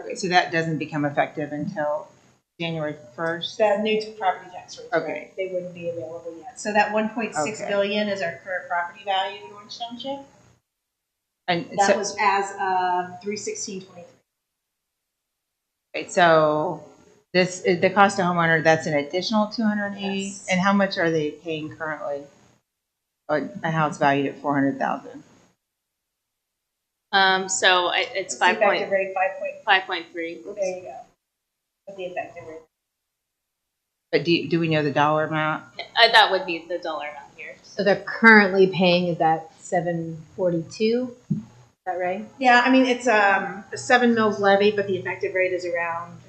Okay, so that doesn't become effective until January 1st? The new property tax rates, Okay. right? They wouldn't be available yet. So that 1.6 Okay. billion is our current property value in Orange Township. And That so, was as of 3/16/23. okay, so this is the cost to homeowner, that's an additional 280? Yes. And how much are they paying currently? A house valued at 400,000? So it's The effective rate 5.3. There you go. With the effective rate. But do we know the dollar amount? That would be the dollar amount here. So they're currently paying, is that 742? Is that right? Yeah, I mean it's a 7 mils levy, but the effective rate is around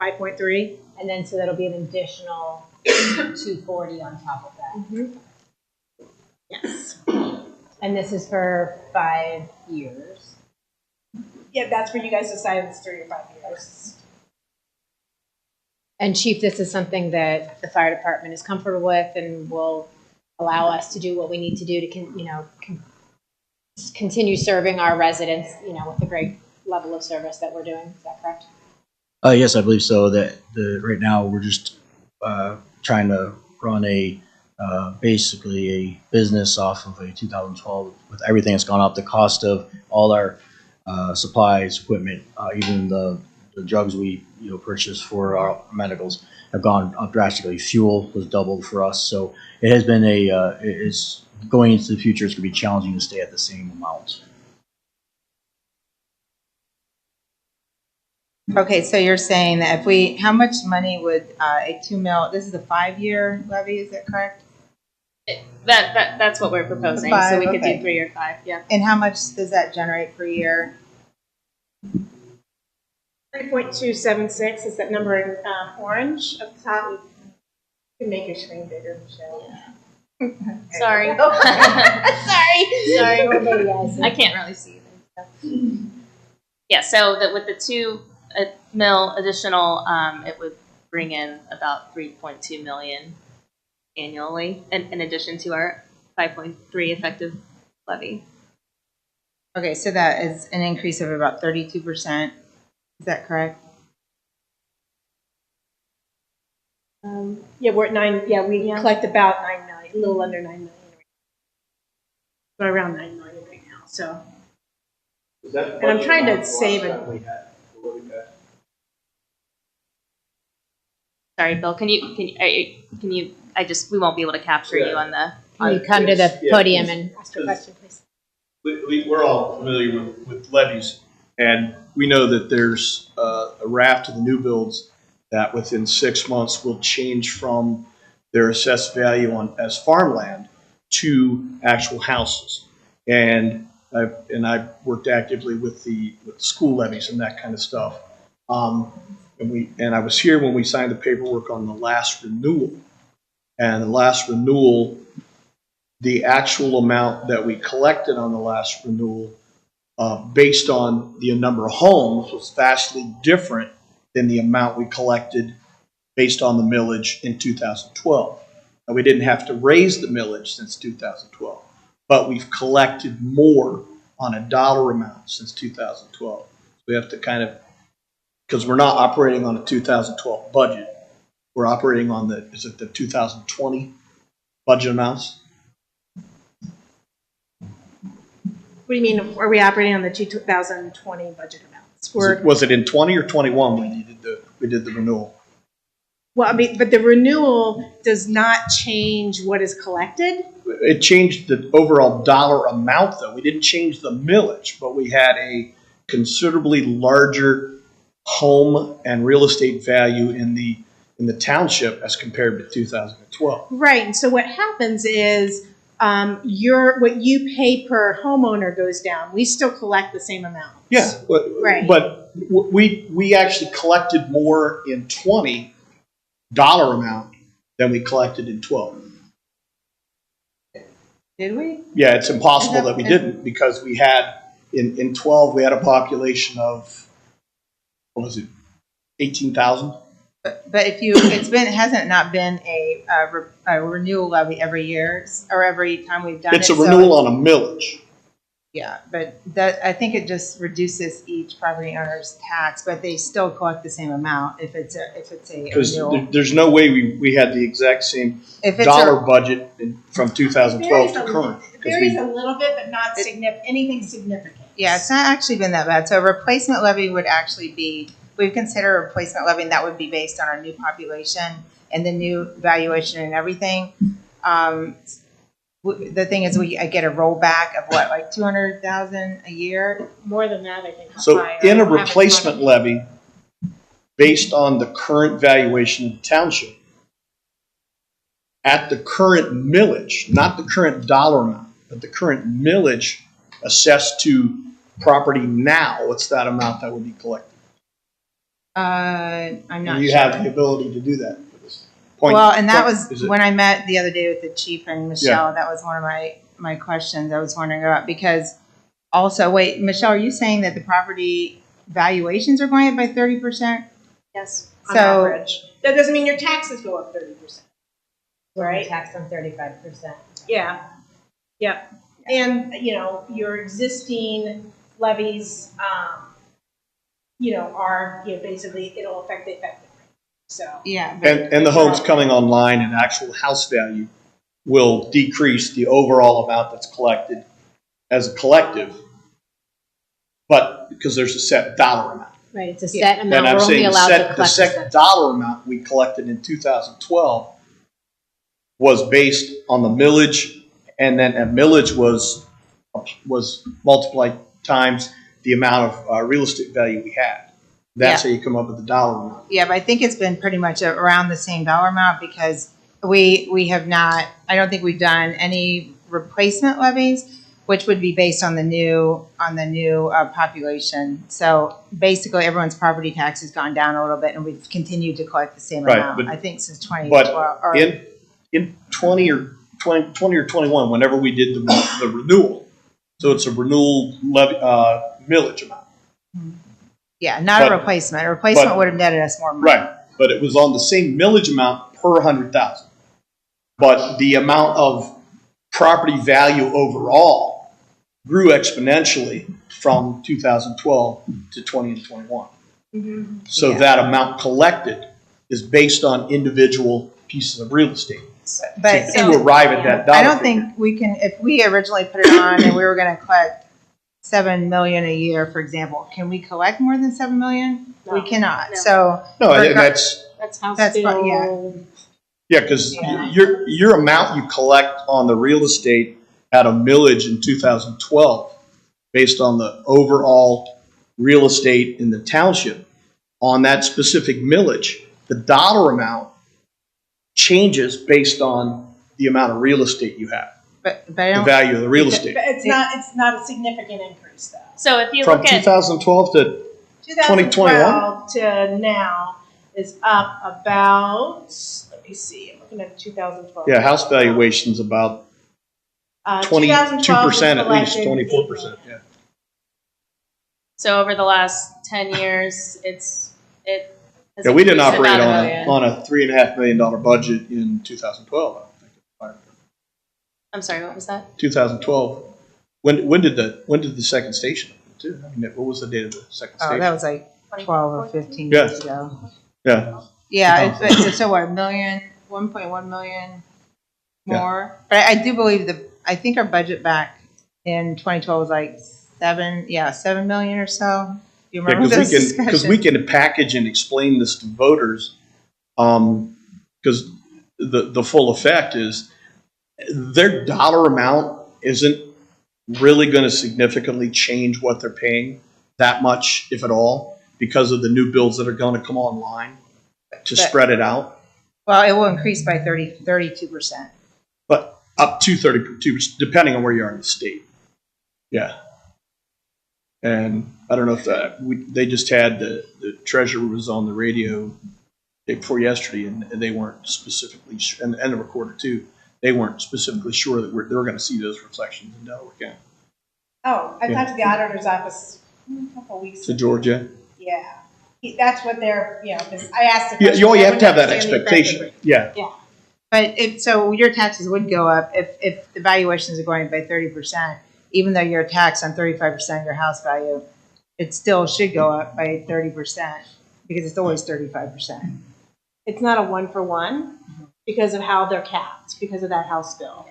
5.3. And then so that'll be an additional 240 on top of that. Mm-hmm. Yes. And this is for 5 years. Yeah, that's where you guys decide if it's 3 or 5 years. And Chief, this is something that the fire department is comfortable with and will allow us to do what we need to do to, continue serving our residents, with the great level of service that we're doing. Is that correct? Yes, I believe so. Right now we're just trying to run basically a business off of a 2012 with everything that's gone up. The cost of all our supplies, equipment, even the drugs we purchase for our medicals have gone up drastically. Fuel was doubled for us, so it has been it's going into the future. It's going to be challenging to stay at the same amount. Okay, so you're saying that how much money would a 2 mil, this is a 5-year levy, is that correct? That's what we're proposing. So 5, we could okay. do 3 or 5. Yeah. And how much does that generate per year? 3.276 is that number in orange up top. You can make your screen bigger, Michelle. Sorry. Sorry. I can't really see them. Yeah. So that with the 2 mil additional, it would bring in about 3.2 million annually, in addition to our 5.3 effective levy. Okay, so that is an increase of about 32%. Is that correct? Yeah, we're at 9. Yeah, we collect about 9 million, a little under 9 million. But around 9 million right now. So. And I'm trying to save it. Sorry, Bill. Can you? We won't be able to capture you on the. Can you come to the podium and ask your question, please? We're all familiar with levies, and we know that there's a raft of the new builds that within 6 months will change from their assessed value as farmland to actual houses. And I've worked actively with the school levies and that kind of stuff. And I was here when we signed the paperwork on the last renewal. And the last renewal, the actual amount that we collected on the last renewal, based on the number of homes, was vastly different than the amount we collected based on the millage in 2012. And we didn't have to raise the millage since 2012, but we've collected more on a dollar amount since 2012. We have to because we're not operating on a 2012 budget. We're operating on the 2020 budget amounts? What do you mean? Are we operating on the 2020 budget amounts? Was it in 20 or 21 we did the renewal? Well, I mean, but the renewal does not change what is collected. It changed the overall dollar amount, though. We didn't change the millage, but we had a considerably larger home and real estate value in the township as compared to 2012. Right. And so what happens is what you pay per homeowner goes down. We still collect the same amount. Yeah, but we actually collected more in 20 dollar amount than we collected in 12. Did we? Yeah, it's impossible that we didn't, because we had in 12 we had a population of, what was it, 18,000. But if it hasn't not been a renewal levy every year or every time we've done It's it. a renewal on a millage. Yeah, but that, I think it just reduces each property owner's tax, but they still collect the same amount if it's a Because renewal. there's no way we had the exact same If it's dollar budget from It 2012 varies to a current. It 'Cause varies we- a little bit, but not anything significant. Yeah, it's not actually been that bad. So a replacement levy would actually be, we'd consider a replacement levy, and that would be based on our new population and the new valuation and everything. The thing is, I get a rollback of what, like 200,000 a year? More than that, I think. So higher. in I a don't have it in replacement front levy, based on the current valuation of the township, at the current millage, not the current dollar amount, but the current millage assessed to property now, what's that amount that would be collected? I'm not And you sure. have the ability to do that. for this point. Well, and that Is was it- when I met the other day with the chief and Michelle. That was one of my questions I was wondering about, because also, wait, Michelle, are you saying that the property valuations are going up by 30%? Yes, on So- average. That doesn't mean your taxes go up 30%. We're Right. taxed on 35%. Yeah, yep. And, your existing levies, are, basically, it'll affect the effective rate. So, Yeah. But And the homes coming online and actual house value will decrease the overall amount that's collected as a collective, but because there's a set dollar amount. Right, it's a Yeah. set amount. And I'm We're only saying allowed to the collect a set set. dollar amount we collected in 2012 was based on the millage, and then a millage was multiplied times the amount of real estate value we had. That's how you come up with the dollar amount. yeah, but I think it's been pretty much around the same dollar amount, because we have not, I don't think we've done any replacement levies, which would be based on the new population. So basically, everyone's property tax has gone down a little bit, and we've continued to collect the same Right, amount. but- I think since 2012. But in 20 or 21, whenever we did the renewal, so it's a renewal levy, millage amount. Yeah, not a but- replacement. A replacement but- would have netted us more money. Right, but it was on the same millage amount per 100,000. But the amount of property value overall grew exponentially from 2012 to 20 and 21. So Yeah. that amount collected is based on individual pieces of real estate But to arrive at that dollar I don't figure. think we can, if we originally put it on and we were gonna collect 7 million a year, for example, can we collect more than 7 million? We No. cannot. No. So, No, Regar- that's house That's bill. fine, yeah. yeah, because Yeah. your amount you collect on the real estate at a millage in 2012, based on the overall real estate in the township, on that specific millage, the dollar amount changes based on the amount of real estate you have, but I the don't, value of the real estate. But it's not a significant increase, though. So if you From look at 2012 to 2012 to now is up about, let me see, I'm looking at 2012. yeah, house valuation's about 22% at least, 24%. Yeah. so over the last 10 years, it has Yeah, we didn't increased operate about $1 million. on a $3.5 million budget in 2012. I don't think. I'm sorry, what was that? 2012. When did the second station open too? I mean, what was the date of the second oh, station? that was like 12 or 15 Yeah. years ago. Yeah. Yeah, it's so what, 1.1 million Yeah. more? But I do believe I think our budget back in 2012 was like 7 million or so. Do you Yeah, remember this because discussion? we can package and explain this to voters, because the full effect is their dollar amount isn't really going to significantly change what they're paying that much, if at all, because of the new builds that are going to come online to But- spread it out, Well, it will increase by 32%. but up to 32%, depending on where you are in the state. Yeah. And I don't know if they just had the treasurer was on the radio day before yesterday, and they weren't specifically, and the recorder too, they weren't specifically sure that they were going to see those reflections in Delaware County. Oh, I Yeah. talked to the auditor's office a couple weeks To ago. Georgia. Yeah. That's what they're, because I asked the Yeah, question. you I have to have that wouldn't understand the expectation. effective Yeah. But so your taxes would go up if the valuations are going up by 30%. even though you're taxed on 35% of your house value, it still should go up by 30% because it's always 35%. It's not a 1-for-1 because of how they're capped, because of that House bill.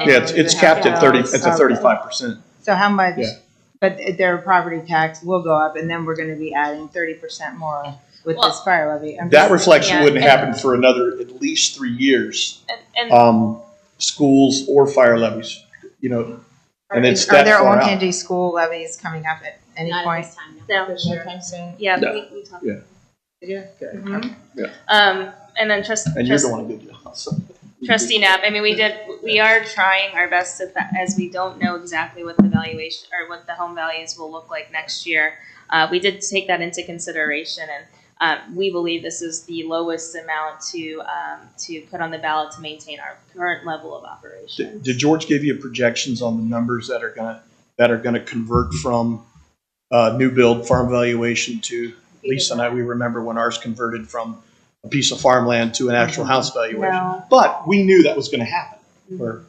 Yeah, it's capped at 30, it's at 35%. So how much, Yeah. but their property tax will go up and then we're gonna be adding 30% more with Well, this fire levy. I'm That just- reflection Yeah. wouldn't happen for another at least 3 years. And Schools or fire levies, you know, and it's Are that there far out. Olentangy school levies coming up at any Not at point? this time, no. no, Sure. Anytime soon? yeah, No. we talked. Yeah. Yeah, good. Mhm. And then And you're doing a good job. So. Trustee Knapp, I mean, we are trying our best as we don't know exactly what the valuation or what the home values will look like next year. We did take that into consideration, and we believe this is the lowest amount to put on the ballot to maintain our current level of operation. Did George give you projections on the numbers that are gonna convert from new build farm valuation to, Lisa and I, we remember when ours converted from a piece of farmland to an actual house valuation. No. But we knew that was gonna happen. Or,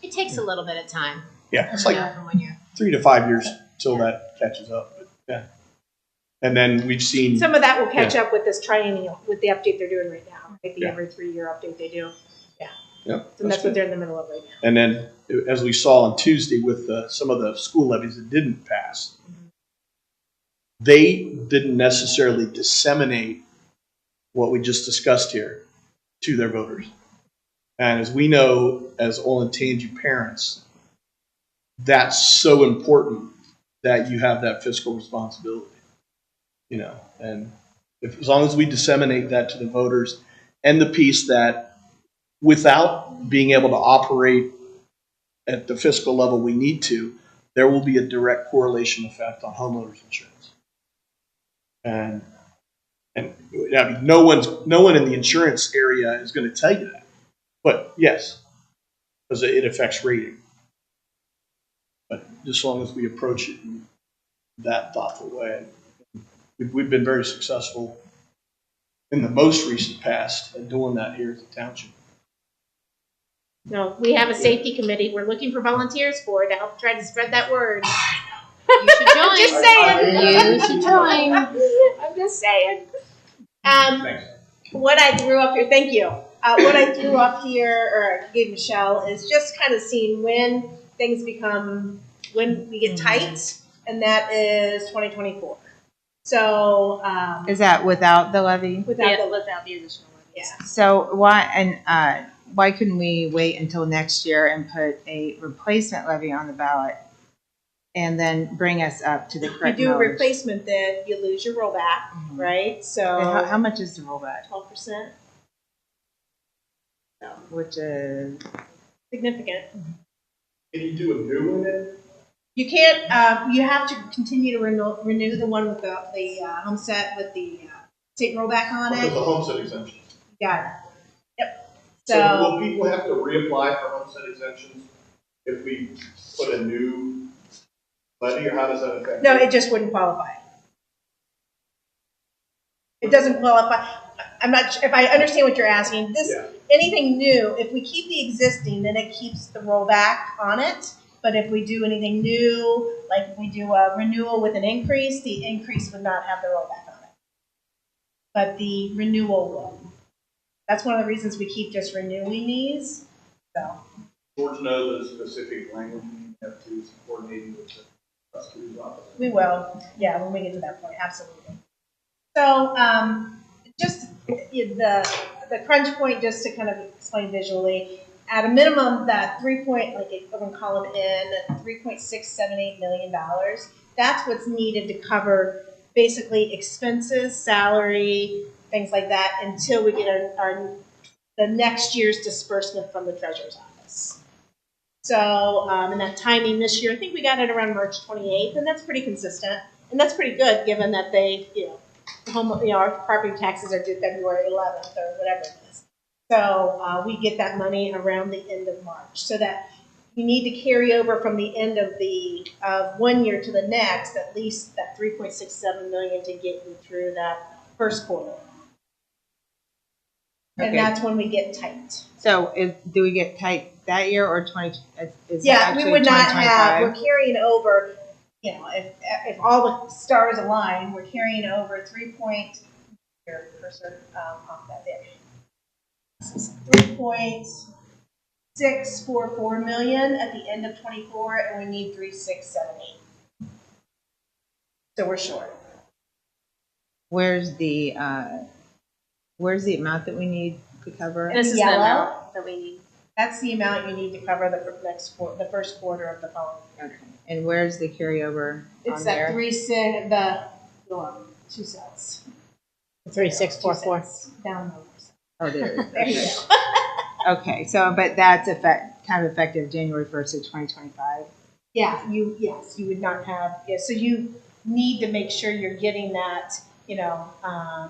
It takes a little bit of time. yeah, it's like From when you're 3 to 5 years till that catches up. But, yeah. And then we've seen, Some of that will catch up with this triennial, with the update they're doing right now, right? The Yeah. every 3-year update they do. yeah, So that's what they're in the middle of right now. And then, as we saw on Tuesday with some of the school levies that didn't pass, they didn't necessarily disseminate what we just discussed here to their voters. And as we know, as Olentangy parents, that's so important that you have that fiscal responsibility. You know, and as long as we disseminate that to the voters, and the piece that without being able to operate at the fiscal level we need to, there will be a direct correlation effect on homeowners insurance. And I mean, no one in the insurance area is going to tell you that, but yes, because it affects rating. But just as long as we approach it in that thoughtful way, we've been very successful in the most recent past at doing that here at the township. No, we have a safety committee. We're looking for volunteers for it to help try to spread that word. You should join. Just saying. You should join. I'm just saying. What I threw up here, thank you. What I threw up here, or gave Michelle, is just kind of seeing when things become, when we get tight, and that is 2024. So, Is that without the levy? without the, without the additional levies. yeah. So why couldn't we wait until next year and put a replacement levy on the ballot and then bring us up to the If you correct do a millage? replacement, then you lose your rollback, right? And So, how much is the rollback? 12%, Which is significant. Can you do a new one then? You can't, you have to continue to renew the one with the homestead with the state rollback on Because it. the homestead exemption. Got it. Yep. So So, will people have to reapply for homestead exemptions if we put a new levy, or how does that affect? no, it just wouldn't qualify. It doesn't qualify. I'm not sure if I understand what you're asking. Yeah. Anything new, if we keep the existing, then it keeps the rollback on it. But if we do anything new, like if we do a renewal with an increase, the increase would not have the rollback on it. But the renewal will. That's one of the reasons we keep just renewing these. So, George knows the specific language we have to coordinate with the prosecutor's office. we will, yeah, when we get to that point, absolutely. So, just the crunch point, just to kind of explain visually, at a minimum, that from column N, $3.678 million, that's what's needed to cover basically expenses, salary, things like that, until we get the next year's disbursement from the treasurer's office. So, and that timing this year, I think we got it around March 28th, and that's pretty consistent. And that's pretty good, given that our property taxes are due February 11th or whatever it is. So we get that money around the end of March, so that you need to carry over from the end of the 1 year to the next, at least that $3.67 million to get you through that first quarter. And Okay. that's when we get tight. So do we get tight that year or 20, is it Yeah, we actually would not have, 2025? we're carrying over, you know, if all the stars align, we're carrying over 3.644 million at the end of 24, and we need 3,678. So we're short. Where's the amount that we need to cover? This is the Yellow? amount that we need. That's the amount you need to cover the first quarter of the following. Okay. And where's the carryover It's on that there? 2 cents. 3644. 2 cents. Down numbers. Oh, there it is. There you Okay. go. Okay, so, but that's kind of effective January 1st of 2025. Yeah, you would not have, yeah, so you need to make sure you're getting that, you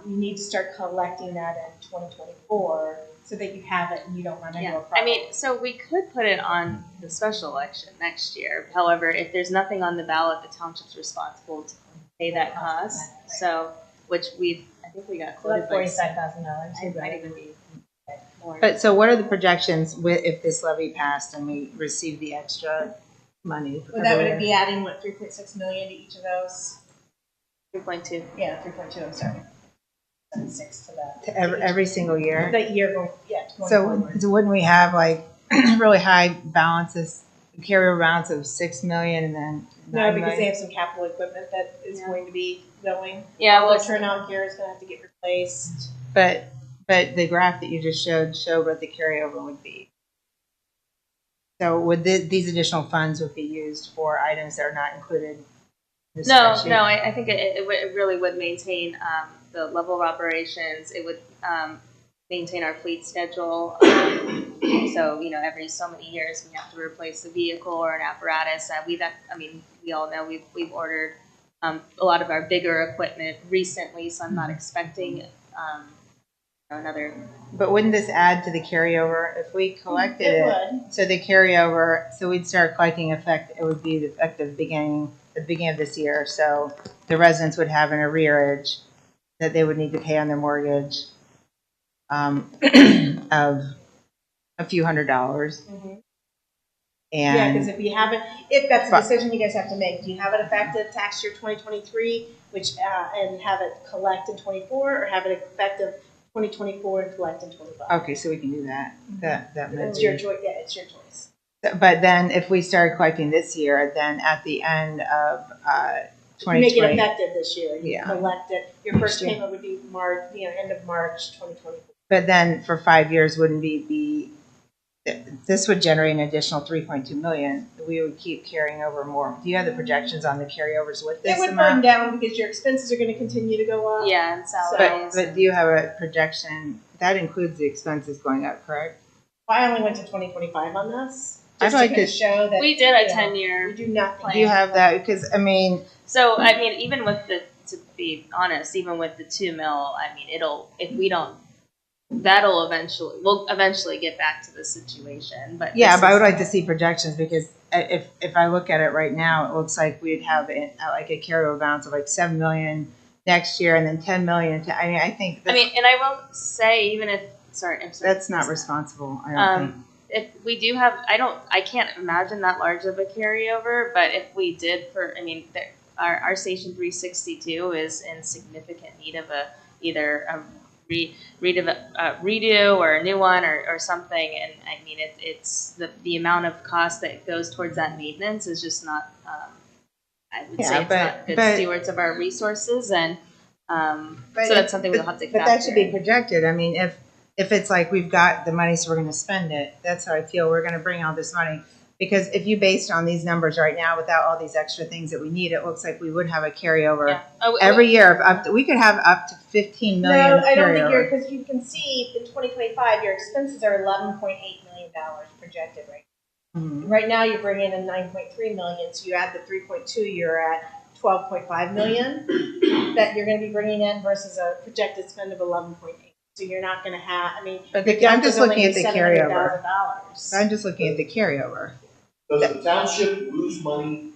need to start collecting that in 2024 so that you have it and you don't run into a Yeah, problem. I mean, so we could put it on the special election next year. However, if there's nothing on the ballot, the township's responsible to pay that cost. So, which I think we got So that's quoted by. $45,000. It might even be more. But so what are the projections if this levy passed and we received the extra money? Well, that would be adding, 3.6 million to each of those? 3.2. Yeah, 3.2, I'm sorry. 6 to that. To every single year? That year going So forward. wouldn't we have like really high balances, carryover balance of 6 million and then No, 9 because they million? have some capital equipment that is going to be going. Yeah, All well, the turnout gear is gonna have to get replaced. But the graph that you just showed what the carryover would be. So would these additional funds would be used for items that are not included in this spreadsheet? No, I think it really would maintain the level of operations. It would maintain our fleet schedule. So, every so many years we have to replace a vehicle or an apparatus. We all know we've ordered a lot of our bigger equipment recently, so I'm not expecting another. But wouldn't this add to the carryover if we collected It it? would. So the carryover, so we'd start collecting it would be the effective beginning of this year. So the residents would have an arrearage that they would need to pay on their mortgage of a few $100s. Mhm. Yeah, because And if that's a decision you guys have to make, do you have it effective tax year 2023, and have it collect in 24, or have it effective 2024 and collect in 25? okay, so we can do that. That might It's be. your choice. Yeah, it's your choice. But then if we started collecting this year, then at the end of You make it 2020, effective this year. You Yeah. collect it. Your first Next year. payment would be March, end of March 2024. but then for 5 years, wouldn't this would generate an additional 3.2 million. We would keep carrying over more. Do you have the projections on the carryovers with this It would burn amount? down because your expenses are going to continue to go up. Yeah, and salaries. But do you have a projection? That includes the expenses going up, correct? I only went to 2025 on this. I'd Just like to to- kind of show that We did a you know, 10-year. We do nothing. Do you have that? Because, So, even with to be honest, even with the 2 mil, we'll eventually get back to the situation. But yeah, this but I would is- like to see projections because if I look at it right now, it looks like we'd have like a carryover balance of like 7 million next year and then 10 million. I think and I will say, even if, sorry, I'm sorry. that's not responsible. I don't think. If we do have, I can't imagine that large of a carryover, but if we did our Station 362 is in significant need of either a redo or a new one or something, and it's the amount of cost that goes towards that maintenance is just not, I would say it's not good stewards of our resources, and so that's something we'll have to factor But that should be in. projected. If it's like we've got the money, so we're going to spend it, that's how I feel. We're going to bring all this money. Because if you based on these numbers right now, without all these extra things that we need, it looks like we would have a carryover Yeah. Oh, every year. We could have up to 15 million No, I don't think carryover. because you can see in 2025 your expenses are $11.8 million projected right now. Mhm. Right now you're bringing in 9.3 million, so you add the 3.2, you're at 12.5 million that you're going to be bringing in versus a projected spend of 11.8. So you're not going to have. But your I'm jump just is only looking at the carryover. $700,000. I'm just looking at the carryover. Does the township lose money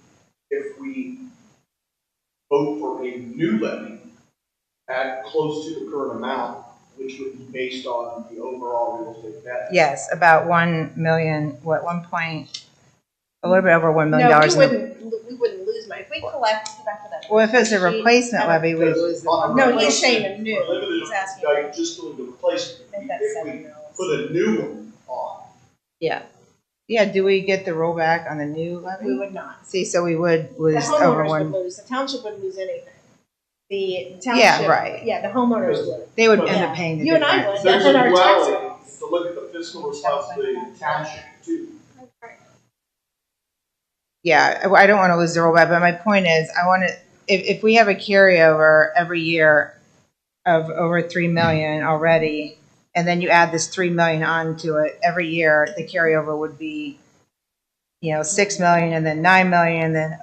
if we vote for a new levy at close to the current amount, which would be based on the overall real estate value. Yes, about 1 million, what, a little bit over $1 million. No, in we wouldn't lose money. If we collect, go back to that. Well, if it's a sheet, replacement have a- levy, we lose the Because on money. No, he's saying a new. Limited He's asking. value, just doing the replacement. I think that's If 7 we mils. put a new one on, Yeah, do we get the rollback on the new levy? We would not. See, so we would The lose over homeowners would 1, lose, the township wouldn't lose anything. The Yeah, township. right. Yeah, the homeowners would. they would Yeah. end up paying the You and I difference. would, there's that's a in our tax duality bills. to look at the fiscal responsibility of the township too. Yeah, I don't want to lose the rollback, but my point is, I want to, if we have a carryover every year of over 3 million already, and then you add this 3 million onto it, every year, the carryover would be, 6 million, and then 9 million, and then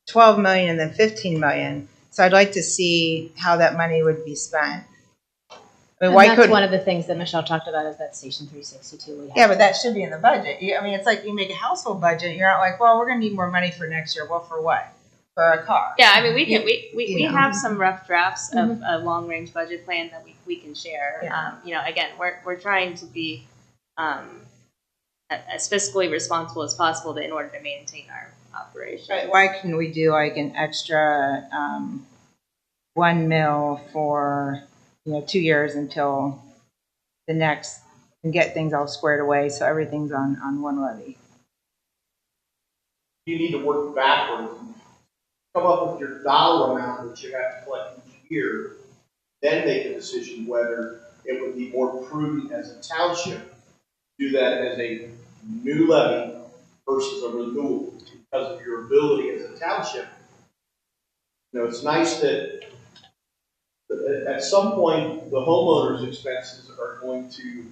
12 million, and then 15 million. So I'd like to see how that money would be spent. I mean, And why that's couldn't? one of the things that Michelle talked about is that Station 362 we have. Yeah, but that should be in the budget. I mean, it's like you make a household budget, you're not like, well, we're gonna need more money for next year. Well, for what? For a car. Yeah, I mean, we You know. have some rough drafts of a long range budget plan that we can share. Yeah. Again, we're trying to be as fiscally responsible as possible in order to maintain our operation. Right, why can we do like an extra 1 mil for 2 years until the next, and get things all squared away so everything's on one levy? You need to work backwards, come up with your dollar amount that you have to collect each year, then make a decision whether it would be more prudent as a township to do that as a new levy versus a renewal because of your ability as a township. It's nice that at some point the homeowner's expenses are going to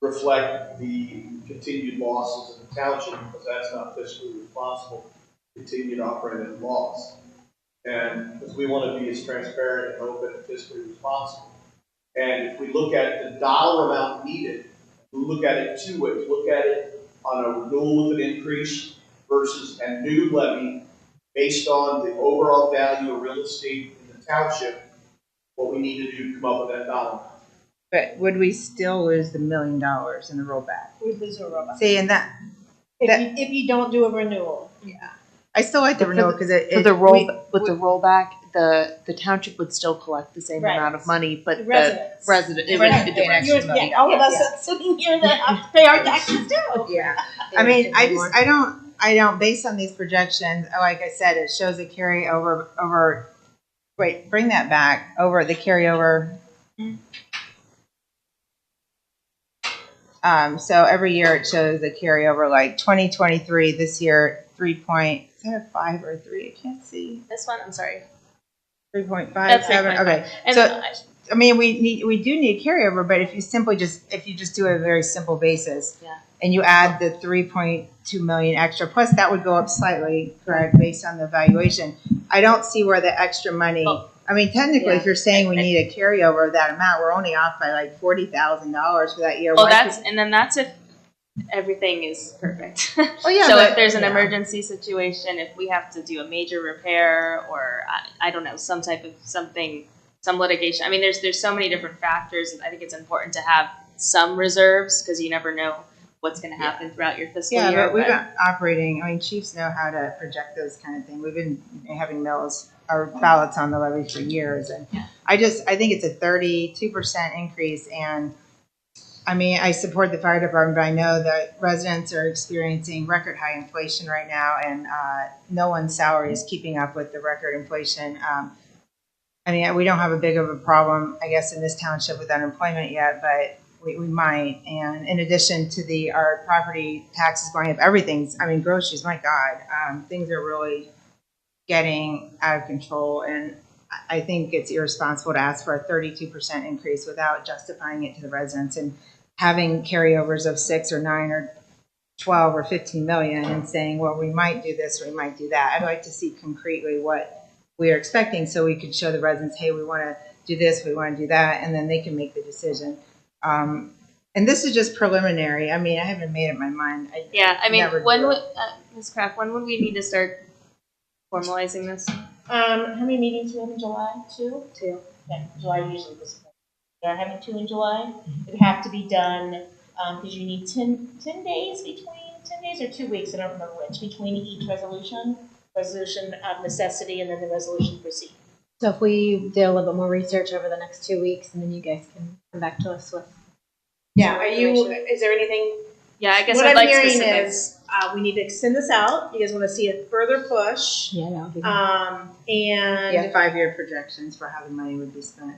reflect the continued losses of the township because that's not fiscally responsible to continue to operate at a loss. And because we want to be as transparent and open and fiscally responsible. And if we look at the dollar amount needed, we look at it two ways. Look at it on a renewal with an increase versus a new levy based on the overall value of real estate in the township, what we need to do to come up with that dollar amount. But would we still lose the $1 million in the rollback? We'd lose a robot. See, and that, If you don't do a renewal. I still like the But for renewal the- because it. For the rollback, the township would still collect the same Right. amount of money, but The the residents. resident, it Right. would, Pay an extra million. Yeah, all of us sitting here that have to pay our taxes too. Yeah, I mean, I don't, based on these projections, like I said, it shows a carryover over, wait, bring that back, over the carryover. So every year it shows a carryover, like 2023, this year, 3 is that a 5 or a 3? I can't see. This one, I'm sorry. 3.57, That's okay. And So, I mean, we do need carryover, but if you just do a very simple basis. Yeah. And you add the 3.2 million extra, plus that would go up slightly, correct, based on the valuation. I don't see where the extra money, Oh. I mean, technically, if Yeah. you're saying we need a carryover of that amount, we're only off by like $40,000 for that year. well, Why that's if everything is perfect. Well, yeah, So but- if there's an yeah. emergency situation, if we have to do a major repair or I don't know, some type of some litigation. I mean, there's so many different factors, and I think it's important to have some reserves because you never know what's going to happen throughout your fiscal Yeah, year. but we've been operating, I mean, chiefs know how to project those kind of things. We've been having mills or ballots on the levy for years. And I think it's a 32% increase. And I mean, I support the fire department, but I know that residents are experiencing record high inflation right now, and no one's salary is keeping up with the record inflation. I mean, we don't have a big of a problem, I guess, in this township with unemployment yet, but we might. And in addition to our property taxes going up, groceries, my God, things are really getting out of control. And I think it's irresponsible to ask for a 32% increase without justifying it to the residents and having carryovers of 6 or 9 or 12 or 15 million and saying, well, we might do this or we might do that. I'd like to see concretely what we are expecting so we could show the residents, hey, we want to do this, we want to do that, and then they can make the decision. And this is just preliminary. I mean, I haven't made up my mind. I mean, never when do. would Ms. Kraft, when would we need to start formalizing this? How many meetings do we have in July? 2? 2. Yeah, July usually was. we are having 2 in July. It'd have to be done, because you need 10 days between, 10 days or 2 weeks, I don't remember which, between each resolution of necessity and then the resolution to proceed. So if we do a little bit more research over the next 2 weeks, and then you guys can come back to us with. Now, is there anything? Yeah, I guess What I'd I'm like hearing specifics. is, we need to extend this out. You guys want to see a further push. Yeah, that'll be. And 5-year projections for how the money would be spent.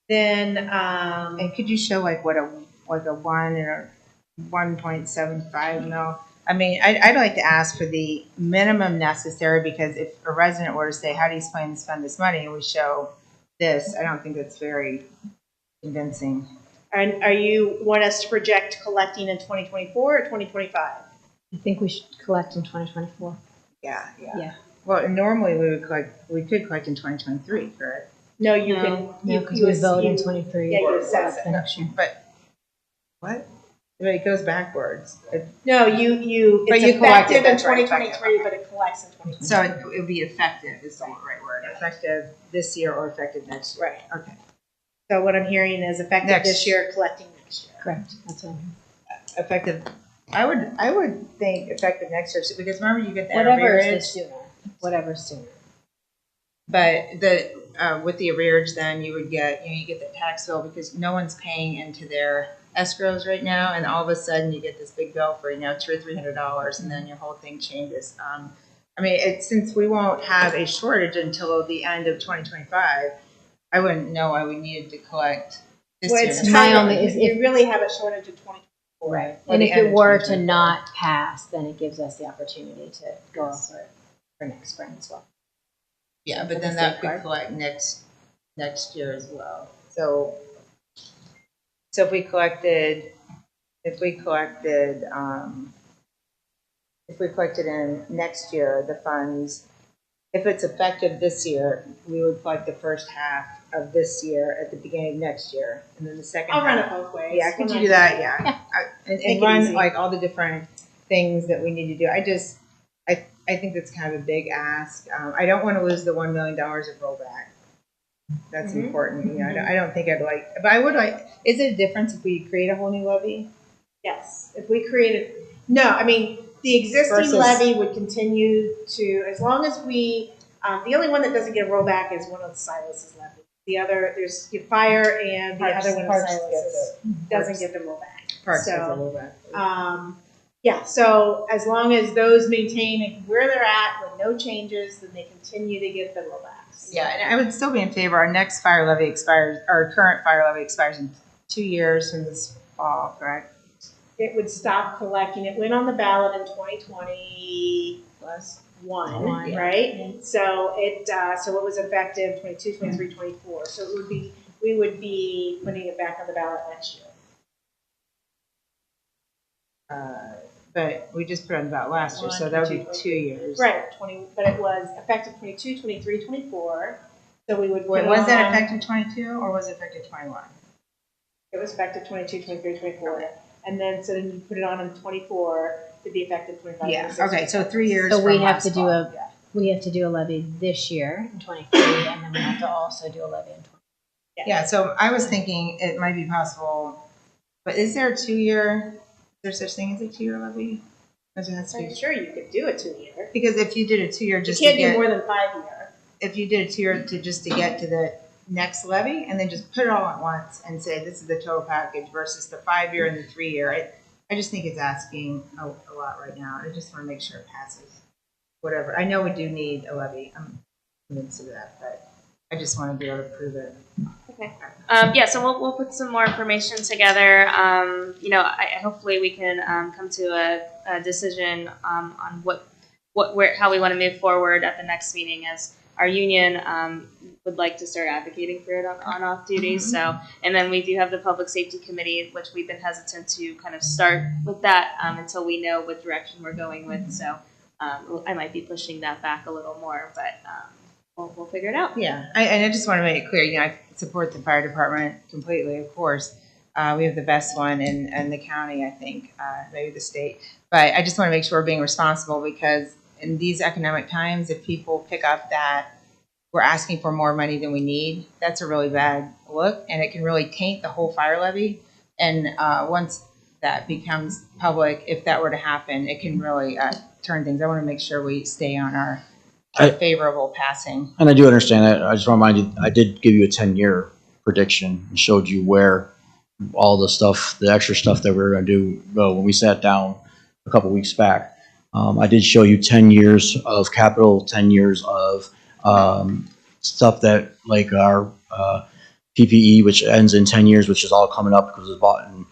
then, And could you show like what a 1 and a 1.75 mil? I mean, I'd like to ask for the minimum necessary, because if a resident were to say, how do you plan to spend this money? And we show this, I don't think that's very convincing. and are you want us to project collecting in 2024 or 2025? I think we should collect in 2024. Yeah. Yeah. Well, normally we could collect in 2023, correct? No, you No. can. No, You, because you we vote in you- 23. Yeah, you assess it. Next year. But, what? But it goes backwards. No, you. But It's you collect it, effective in that's right, 2023, effective. but it collects in 2023. So it would be effective is the right word. Effective this year or effective next year. Right. Okay. So what I'm hearing is effective Next. this year, collecting next year. Correct. That's what I'm Effective, I would think effective next year, because remember you get the Whatever arrearage. is the sooner. Whatever's sooner. But with the arrearage, then you would get, you get the tax bill, because no one's paying into their escrows right now, and all of a sudden you get this big bill for, $200 or $300, and then your whole thing changes. I mean, since we won't have a shortage until the end of 2025, I wouldn't know why we needed to collect this Well, year. it's My time, only is you if- really have a shortage of 2024. Right. Or And the if end it of were to 2024. not pass, then it gives us the opportunity to go over it for next spring as well. Yeah, but For then the that could safeguard. collect next year as well. So if we collected in next year, the funds, if it's effective this year, we would collect the first half of this year at the beginning of next year, and then the second I'll run half. it both ways. Yeah, could We're you not do that? doing Yeah. And Make it run easy. like all the different things that we need to do. I think that's kind of a big ask. I don't want to lose the $1 million of rollback. That's Mhm. important. I don't think I'd like, but I would like, is it a difference if we create a whole new levy? Yes, if we created, no, I mean, the existing Versus- levy would continue to, as long as we, the only one that doesn't get a rollback is one of Silas's levy. The other, there's fire and the other one of Parks Silas's doesn't Parks. get the rollback. Parks has a So, rollback. yeah, so as long as those maintain where they're at with no changes, then they continue to get the rollbacks. Yeah, and I would still be in favor. Our next fire levy expires, our current fire levy expires in 2 years from this fall, correct? It would stop collecting. It went on the ballot in 2021, One. right? So so it was effective 22, 23, 24. So we would be putting it back on the ballot next year. But we just put it on the ballot last year, so that would be 2 years. Right, but it was effective 22, 23, 24. So we would put Wait, it was that on- effective 22 or was it effective 21? It was effective 22, 23, 24. And then you put it on in 24 to be effective 25. Yeah, 26. okay, so 3 years So from we have last to do fall. a, we have to do a levy this year in 23, and then we have to also do a levy in 20. Yeah, so I was thinking it might be possible, but is there a 2-year, is there such thing as a 2-year levy? Or does it have to I'm be- sure you could do a 2-year. Because if you did a 2-year You just can't to do get, more than 5-year. if you did a 2-year to just to get to the next levy and then just put it all at once and say this is the total package versus the 5-year and the 3-year, I just think it's asking a lot right now. I just want to make sure it passes. Whatever. I know we do need a levy. I'm convinced of that, but I just want to be able to prove it. Yeah, so we'll put some more information together. Hopefully we can come to a decision on how we want to move forward at the next meeting, as our union would like to start advocating for it on off duties. So, and then we do have the public safety committee, which we've been hesitant to kind of start with that until we know what direction we're going with. So I might be pushing that back a little more, but we'll figure it out. Yeah, and I just want to make it clear, I support the fire department completely, of course. We have the best one in the county, I think, maybe the state. But I just want to make sure we're being responsible, because in these economic times, if people pick up that we're asking for more money than we need, that's a really bad look, and it can really taint the whole fire levy. And once that becomes public, if that were to happen, it can really turn things. I want to make sure we stay on our favorable passing. And I do understand that. I just want to remind you, I did give you a 10-year prediction and showed you where all the stuff, the extra stuff that we were going to do when we sat down a couple weeks back. I did show you 10 years of capital, 10 years of stuff that like our PPE, which ends in 10 years, which is all coming up because it's bought and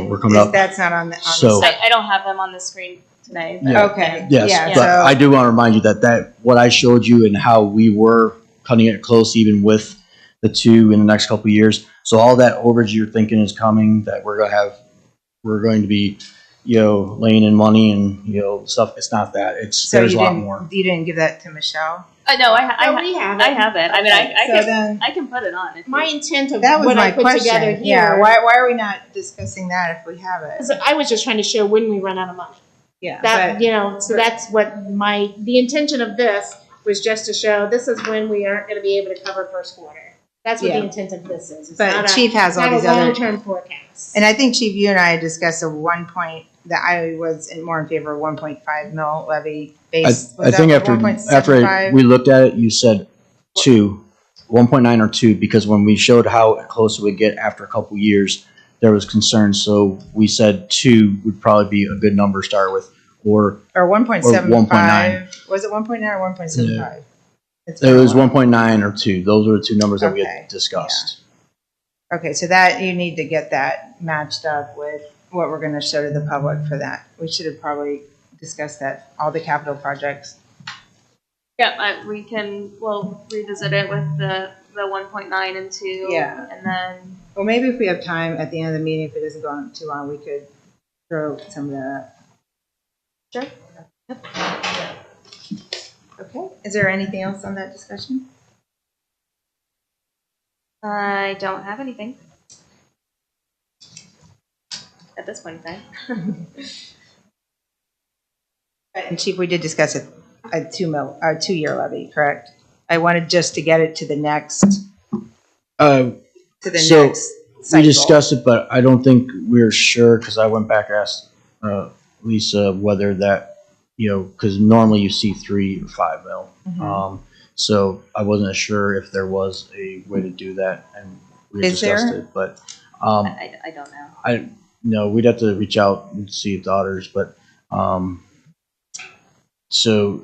we're coming up. That's not on the. So I don't have them on the screen today. But Yeah. Okay. yes, Yeah, but so- I do want to remind you that what I showed you and how we were cutting it close, even with the two in the next couple of years. So all that overage you're thinking is coming, that we're going to be, laying in money and stuff. It's not that. So There's you a lot didn't, more. you didn't give that to Michelle? No, we have it. I have it. I mean, So I can put it on. If My you- intent of That was what my I put together question. Yeah, here, why are we not discussing that if we have it? because I was just trying to show when we run out of money. Yeah, That, but so that's what the intention of this was, just to show this is when we aren't going to be able to cover first quarter. That's what Yeah. the intent of this is. It's But not Chief has all not these a other, long-term forecast. and I think Chief, you and I discussed at one point that I was more in favor of 1.5 mil levy base. I think after we looked at it, you said 1.9 or 2, because when we showed how close it would get after a couple years, there was concern. So we said 2 would probably be a good number to start with, or 1.75. Was it 1.9 or 1.75? it was 1.9 or 2. Those were the two numbers that we Okay. had discussed. Okay, so that you need to get that matched up with what we're going to show to the public for that. We should have probably discussed that, all the capital projects. Yeah, we'll revisit it with the 1.9 and 2. Yeah. And then, Well, maybe if we have time at the end of the meeting, if it doesn't go on too long, we could throw some of that. Sure. Okay, is there anything else on that discussion? I don't have anything at this point in time. And Chief, we did discuss a 2-year levy, correct? I wanted just to get it to the next, So next we cycle. discussed it, but I don't think we're sure, because I went back and asked Lisa whether that, because normally you see 3 or 5 mil. Mhm. So I wasn't sure if there was a way to do that, and we Is there? discussed it. But I don't know. no, we'd have to reach out and see the others. But so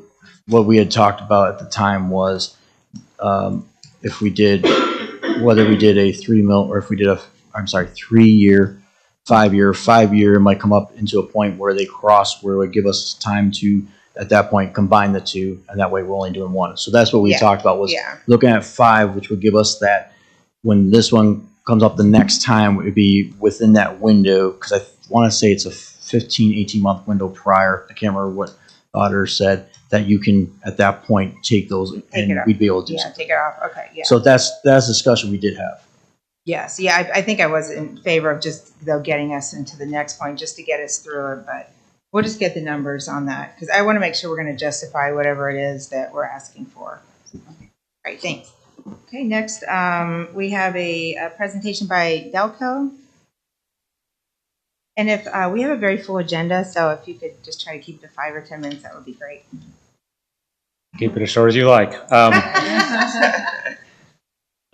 what we had talked about at the time was if we did, whether we did a 3 mil or if we did 3-year, 5-year. 5-year might come up into a point where they cross, where it would give us time to, at that point, combine the two, and that way we're only doing one. So that's what we Yeah. talked about, was Yeah. looking at 5, which would give us that, when this one comes up the next time, it would be within that window, because I want to say it's a 15, 18-month window prior. I can't remember what the auditor said, that you can, at that point, take those, Take and it off. we'd be able to do Yeah, something. take it off, okay, yeah. So that's a discussion we did have. Yes, yeah, I think I was in favor of just, though, getting us into the next point, just to get us through it, but we'll just get the numbers on that, because I want to make sure we're going to justify whatever it is that we're asking for. Great, thanks. Okay, next, we have a presentation by Delco. And if, we have a very full agenda, so if you could just try to keep it to 5 or 10 minutes, that would be great. Keep it as short as you like.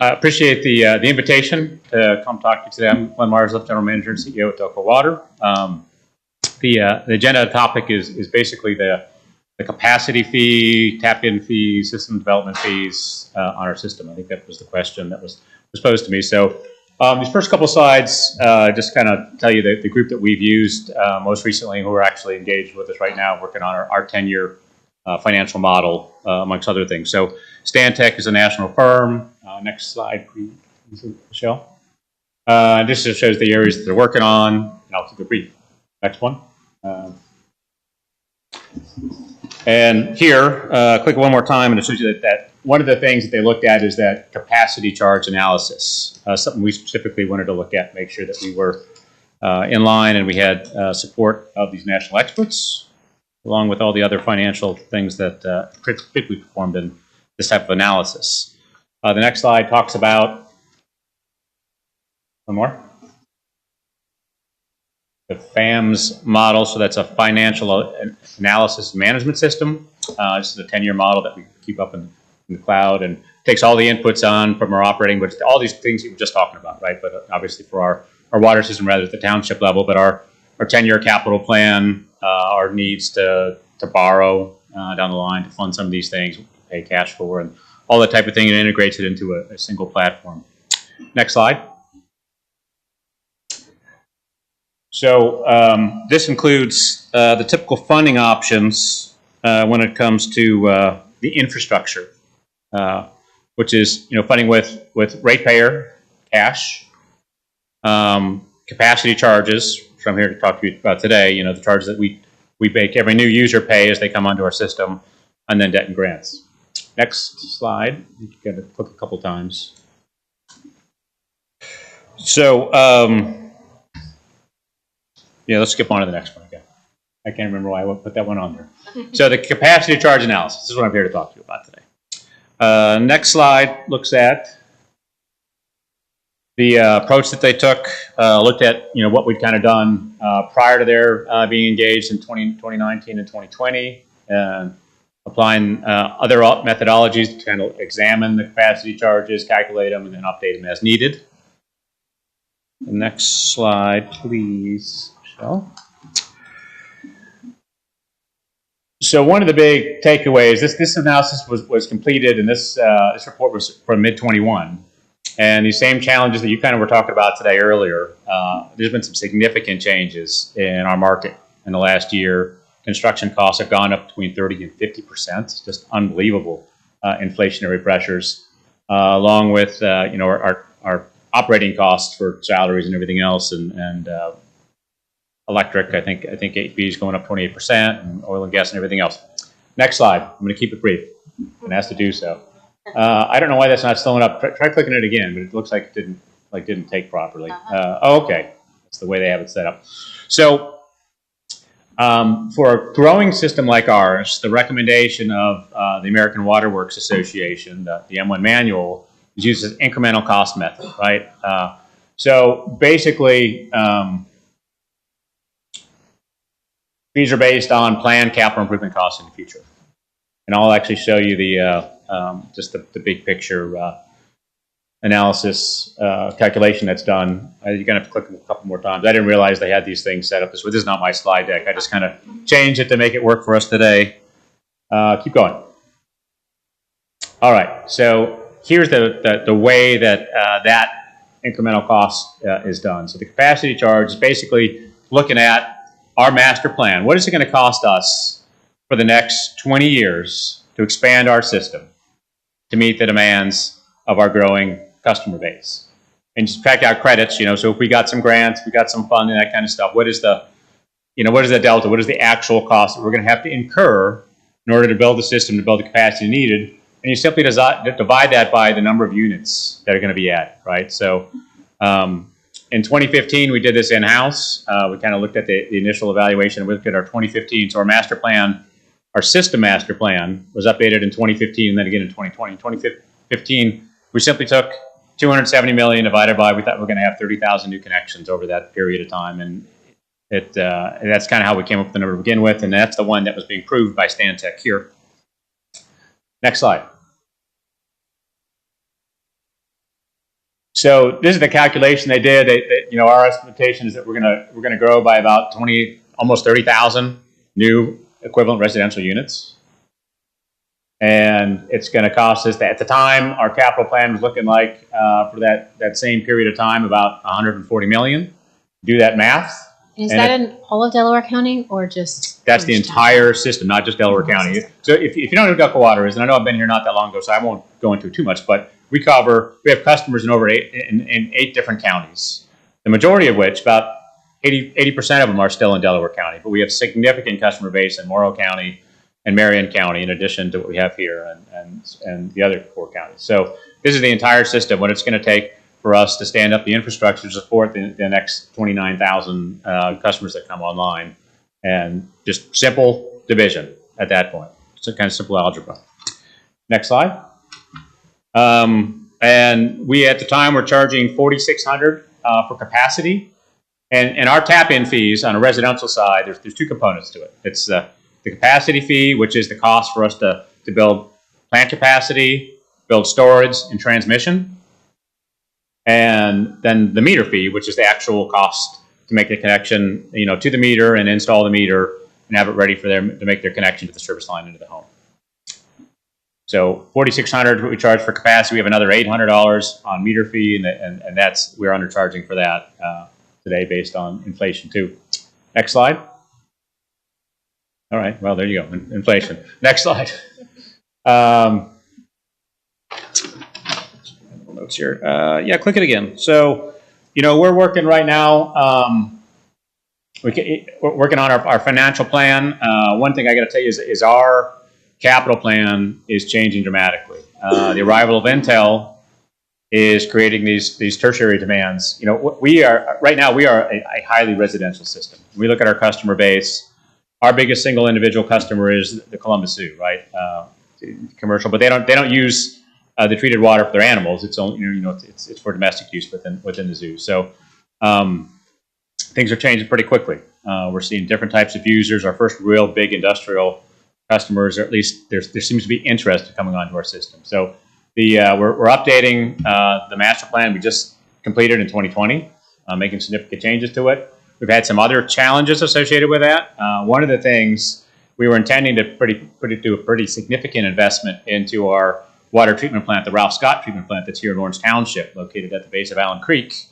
I appreciate the invitation to come talk to you today. I'm Glenn Myersliff, General Manager and CEO at Delco Water. The agenda topic is basically the capacity fee, tap-in fees, system development fees on our system. I think that was the question that was posed to me. So these first couple slides just kind of tell you the group that we've used most recently, who are actually engaged with us right now, working on our 10-year financial model, amongst other things. So Stantec is a national firm. Next slide, please, Michelle. This just shows the areas that they're working on, and I'll keep it brief. Next one. And here, click one more time, and it shows you that one of the things that they looked at is that capacity charge analysis, something we specifically wanted to look at, make sure that we were in line, and we had support of these national experts, along with all the other financial things that particularly performed in this type of analysis. The next slide talks about, one more, the FAMS model. So that's a financial analysis management system. This is a 10-year model that we keep up in the cloud and takes all the inputs on from our operating, but all these things you were just talking about, right? But obviously for our water system, rather at the township level, but our 10-year capital plan, our needs to borrow down the line to fund some of these things, pay cash for, and all that type of thing, and integrates it into a single platform. Next slide. So this includes the typical funding options when it comes to the infrastructure, which is funding with ratepayer cash, capacity charges, which I'm here to talk to you about today. The charges that we make every new user pay as they come onto our system, and then debt and grants. Next slide. You got to click a couple times. So let's skip on to the next one again. I can't remember why I put that one on there. So the capacity charge analysis is what I'm here to talk to you about today. Next slide looks at the approach that they took, looked at what we'd kind of done prior to their being engaged in 2019 and 2020, and applying other methodologies to kind of examine the capacity charges, calculate them, and then update them as needed. The next slide, please, Michelle. So one of the big takeaways, this analysis was completed, and this report was from mid-21. And these same challenges that you kind of were talking about today earlier, there's been some significant changes in our market in the last year. Construction costs have gone up between 30 and 50%, just unbelievable inflationary pressures, along with our operating costs for salaries and everything else, and electric. I think AP is going up 28%, and oil and gas and everything else. Next slide. I'm going to keep it brief, and asked to do so. I don't know why that's not slowing up. Try clicking it again, but it looks like it didn't take properly. Okay, that's the way they have it set up. So for a growing system like ours, the recommendation of the American Water Works Association, the M1 manual, is used as incremental cost method, right? So basically, these are based on planned capital improvement costs in the future. And I'll actually show you the just the big picture analysis calculation that's done. You're gonna have to click a couple more times. I didn't realize they had these things set up this way. This is not my slide deck. I just kind of changed it to make it work for us today. Keep going. All right. So here's the way that that incremental cost is done. So the capacity charge is basically looking at our master plan. What is it going to cost us for the next 20 years to expand our system to meet the demands of our growing customer base? And just fact out credits, so if we got some grants, we got some funding, that kind of stuff, what is the delta? What is the actual cost that we're going to have to incur in order to build the system, to build the capacity needed? And you simply divide that by the number of units that are going to be added, right? So in 2015, we did this in-house. We kind of looked at the initial evaluation. We looked at our 2015. So our master plan, our system master plan, was updated in 2015 and then again in 2020. In 2015, we simply took $270 million divided by, we thought we were going to have 30,000 new connections over that period of time. And that's kind of how we came up with the number to begin with. And that's the one that was being proved by Stantec here. Next slide. So this is the calculation they did. Our expectation is that we're gonna grow by about almost 30,000 new equivalent residential units, and it's going to cost us. At the time, our capital plan was looking like for that same period of time about $140 million. Do that math. Is that in all of Delaware County or just? That's the entire system, not just Delaware County. So if you don't know what Delco Water is, and I know I've been here not that long ago, so I won't go into it too much, but we have customers in over eight different counties. The majority of which, about 80% of them, are still in Delaware County, but we have significant customer base in Morrow County and Marion County, in addition to what we have here and the other 4 counties. So this is the entire system, what it's going to take for us to stand up the infrastructure to support the next 29,000 customers that come online, and just simple division at that point. It's a kind of simple algebra. Next slide. And we, at the time, were charging $4,600 for capacity. And our tap-in fees on a residential side, there's two components to it. It's the capacity fee, which is the cost for us to build plant capacity, build storage and transmission. And then the meter fee, which is the actual cost to make the connection, to the meter and install the meter and have it ready for them to make their connection to the service line into the home. So $4,600 is what we charge for capacity. We have another $800 on meter fee, and we're undercharging for that today based on inflation too. Next slide. All right, well, there you go, inflation. Next slide. Notes here. Yeah, click it again. So, we're working right now. We're working on our financial plan. One thing I got to tell you is our capital plan is changing dramatically. The arrival of Intel is creating these tertiary demands. We are a highly residential system. When we look at our customer base, our biggest single individual customer is the Columbus Zoo, right? Commercial, but they don't use the treated water for their animals. It's only it's for domestic use within the zoo. So things are changing pretty quickly. We're seeing different types of users. Our first real big industrial customers, or at least there seems to be interest coming onto our system. So we're updating the master plan we just completed in 2020, making significant changes to it. We've had some other challenges associated with that. One of the things, we were intending to do a pretty significant investment into our water treatment plant, the Ralph Scott treatment plant that's here in Orange Township, located at the base of Allen Creek.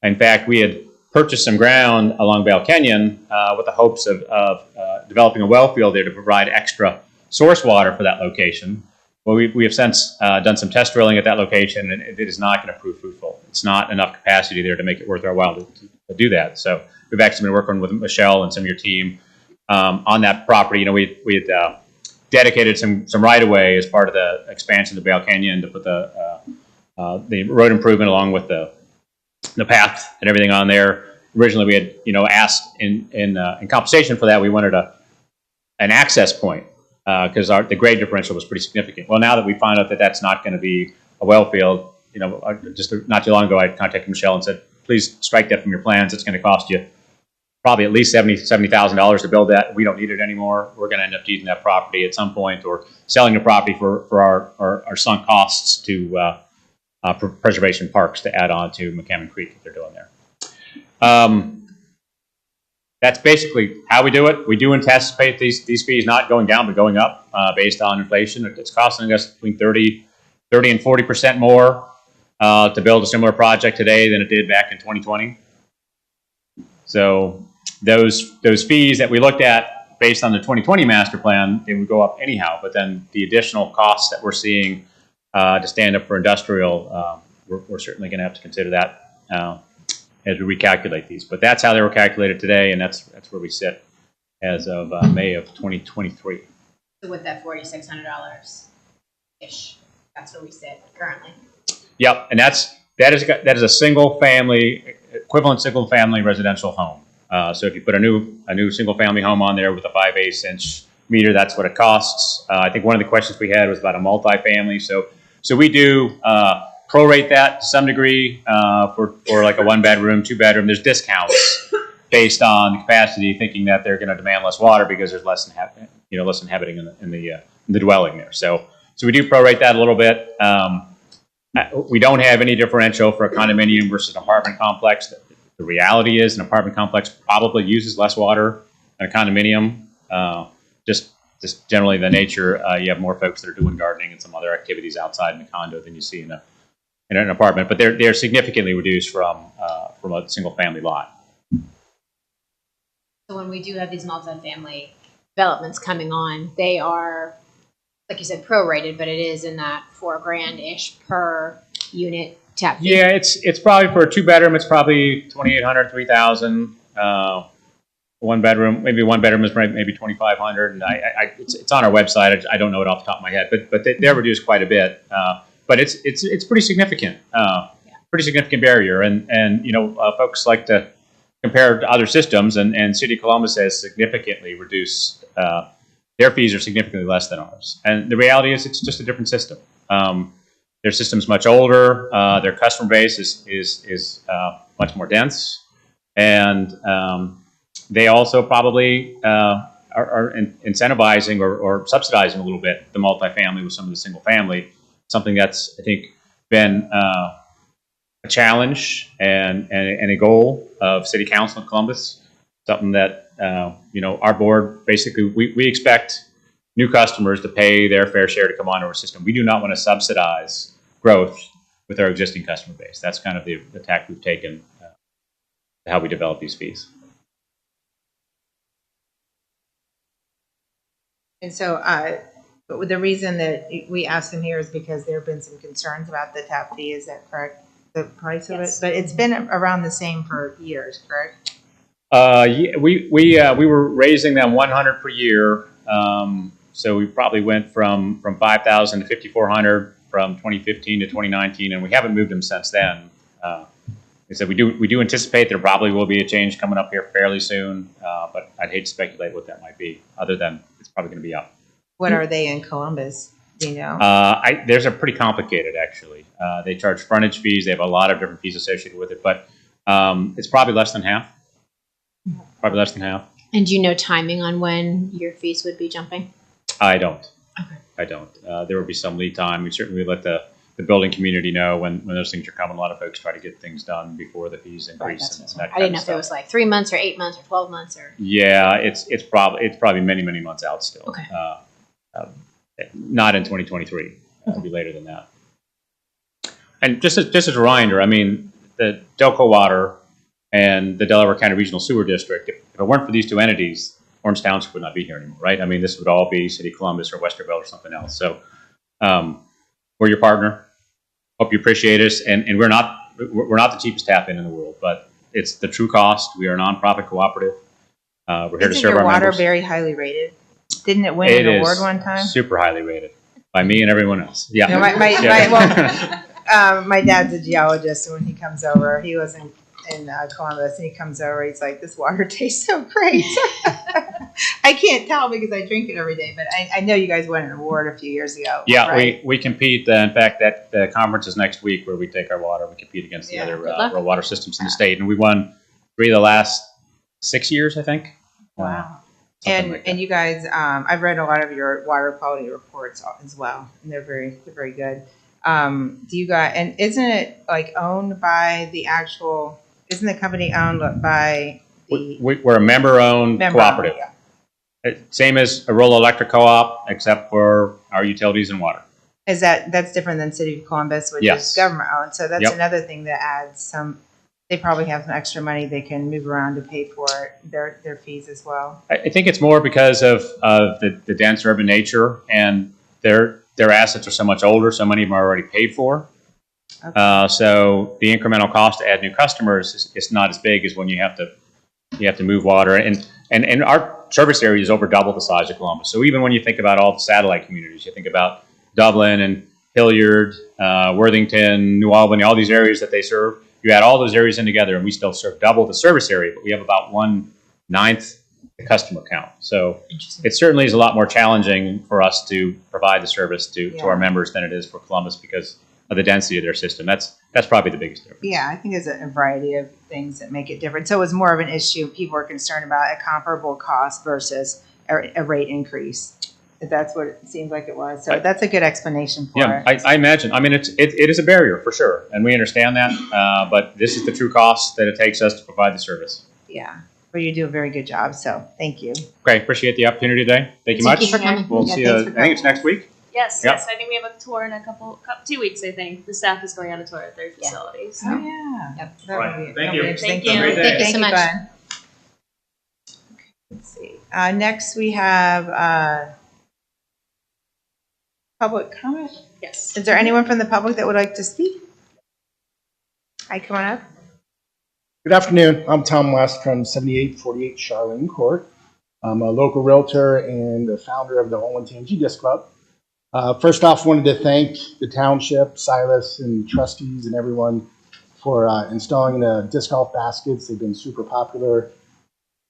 In fact, we had purchased some ground along Bale Canyon with the hopes of developing a well field there to provide extra source water for that location. Well, we have since done some test drilling at that location, and it is not going to prove fruitful. It's not enough capacity there to make it worth our while to do that. So we've actually been working with Michelle and some of your team on that property. We had dedicated some right-of-way as part of the expansion of the Bale Canyon to put the road improvement along with the path and everything on there. Originally, we had asked in compensation for that, we wanted an access point because the grade differential was pretty significant. Well, now that we find out that that's not going to be a well field, just not too long ago, I contacted Michelle and said, please strike that from your plans. It's going to cost you probably at least $70,000 to build that. We don't need it anymore. We're going to end up using that property at some point, or selling the property for our sunk costs to preservation parks to add on to McCammon Creek that they're doing there. That's basically how we do it. We do anticipate these fees not going down, but going up based on inflation. It's costing us between 30 and 40% more to build a similar project today than it did back in 2020. So those fees that we looked at based on the 2020 master plan, they would go up anyhow. But then the additional costs that we're seeing to stand up for industrial, we're certainly going to have to consider that as we recalculate these. But that's how they were calculated today, and that's where we sit as of May of 2023. So with that $4,600-ish, that's where we sit currently. Yep, and that is a single family, equivalent single family residential home. So if you put a new single family home on there with a 5/8 inch meter, that's what it costs. I think one of the questions we had was about a multifamily. So we do prorate that to some degree for like a 1-bedroom, 2-bedroom. There's discounts based on the capacity, thinking that they're going to demand less water because there's less inhabiting in the dwelling there. So we do prorate that a little bit. We don't have any differential for a condominium versus an apartment complex. The reality is an apartment complex probably uses less water than a condominium. Just generally the nature, you have more folks that are doing gardening and some other activities outside in the condo than you see in an apartment. But they're significantly reduced from a single family lot. So when we do have these multifamily developments coming on, they are, like you said, prorated, but it is in that $4,000-ish per unit tap fee. Yeah, it's probably for a 2-bedroom. It's probably $2,800, $3,000. 1-bedroom, maybe 1-bedroom is maybe $2,500. And it's on our website. I don't know it off the top of my head, but they're reduced quite a bit. But it's pretty significant. Pretty significant barrier. And folks like to compare to other systems, and City of Columbus has significantly reduced. Their fees are significantly less than ours. And the reality is, it's just a different system. Their system's much older. Their customer base is much more dense, and they also probably are incentivizing or subsidizing a little bit the multifamily with some of the single family. Something that's, I think, been a challenge and a goal of City Council in Columbus. Something that our board basically we expect new customers to pay their fair share to come onto our system. We do not want to subsidize growth with our existing customer base. That's kind of the tack we've taken to how we develop these fees. And so, but the reason that we asked them here is because there have been some concerns about the tap fee. Is that correct? The price of it, but it's been around the same for years, correct? Yeah, we were raising them 100 per year. So we probably went from 5,000 to 5,400 from 2015 to 2019, and we haven't moved them since then. So we do anticipate there probably will be a change coming up here fairly soon, but I'd hate to speculate what that might be, other than it's probably going to be up. What are they in Columbus? Do you know? Theirs are pretty complicated, actually. They charge frontage fees. They have a lot of different fees associated with it, but it's probably less than half. Probably less than half. And do you know timing on when your fees would be jumping? I don't. Okay. I don't. There will be some lead time. We certainly let the building community know when those things are coming. A lot of folks try to get things done before the fees increase. I didn't know if it was like 3 months or 8 months or 12 months or. Yeah, it's probably many months out still. Okay. Not in 2023. It'll be later than that. And just as a reminder, I mean, the Delco Water and the Delaware County Regional Sewer District, if it weren't for these two entities, Orange Township would not be here anymore, right? I mean, this would all be City of Columbus or Westerville or something else. So we're your partner. Hope you appreciate us. And we're not the cheapest tap in the world, but it's the true cost. We are a nonprofit cooperative. We're here to serve our members. Isn't your water very highly rated? Didn't it win an award one time? Super highly rated by me and everyone else. Yeah. You know, my dad's a geologist, and when he comes over, he was in Columbus, and he comes over, he's like, this water tastes so great. I can't tell because I drink it every day, but I know you guys won an award a few years ago. Yeah, right? we compete. In fact, that the conference is next week where we take our water. We compete against the other rural water systems in the state, and we won 3 of the last 6 years, I think. Wow. And you guys, I've read a lot of your water quality reports as well, and they're very good. Do you guys, and isn't it like owned by the actual? Isn't the company owned by the? We're a member-owned cooperative. Yeah. Same as a rural electric co-op, except for our utilities and water. That's different than City of Columbus, which is government owned. So that's another thing that adds some. They probably have some extra money they can move around to pay for their fees as well. I think it's more because of the dense urban nature, and their assets are so much older. So many of them are already paid for. Okay. So the incremental cost to add new customers is not as big as when you have to move water, and our service area is over double the size of Columbus. So even when you think about all the satellite communities, you think about Dublin and Hilliard, Worthington, New Albany, all these areas that they serve. You add all those areas in together, and we still serve double the service area, but we have about 1/9 the customer count. So it certainly is a lot more challenging for us to provide the service to our members than it is for Columbus because of the density of their system. That's probably the biggest difference. Yeah, I think there's a variety of things that make it different. So it was more of an issue people are concerned about a comparable cost versus a rate increase. If that's what it seems like it was. So that's a good explanation for it. Yeah, I imagine. I mean, it is a barrier for sure, and we understand that. But this is the true cost that it takes us to provide the service. Yeah, but you do a very good job. So thank you. Okay, appreciate the opportunity today. Thank you much. Thank you for coming. We'll see you. I think it's next week. Yes, I think we have a tour in 2 weeks. I think the staff is going on a tour at their facilities. Oh yeah. Yep. That would be, Thank you. Thank you. Thank you so much. Glenn. Let's see. Next we have public comment. Yes. Is there anyone from the public that would like to speak? Hi, come on up. Good afternoon. I'm Tom West from 7848 Charlene Court. I'm a local realtor and the founder of the Olentangy Disc Club. First off, wanted to thank the township, Silas, and trustees and everyone for installing the disc golf baskets. They've been super popular.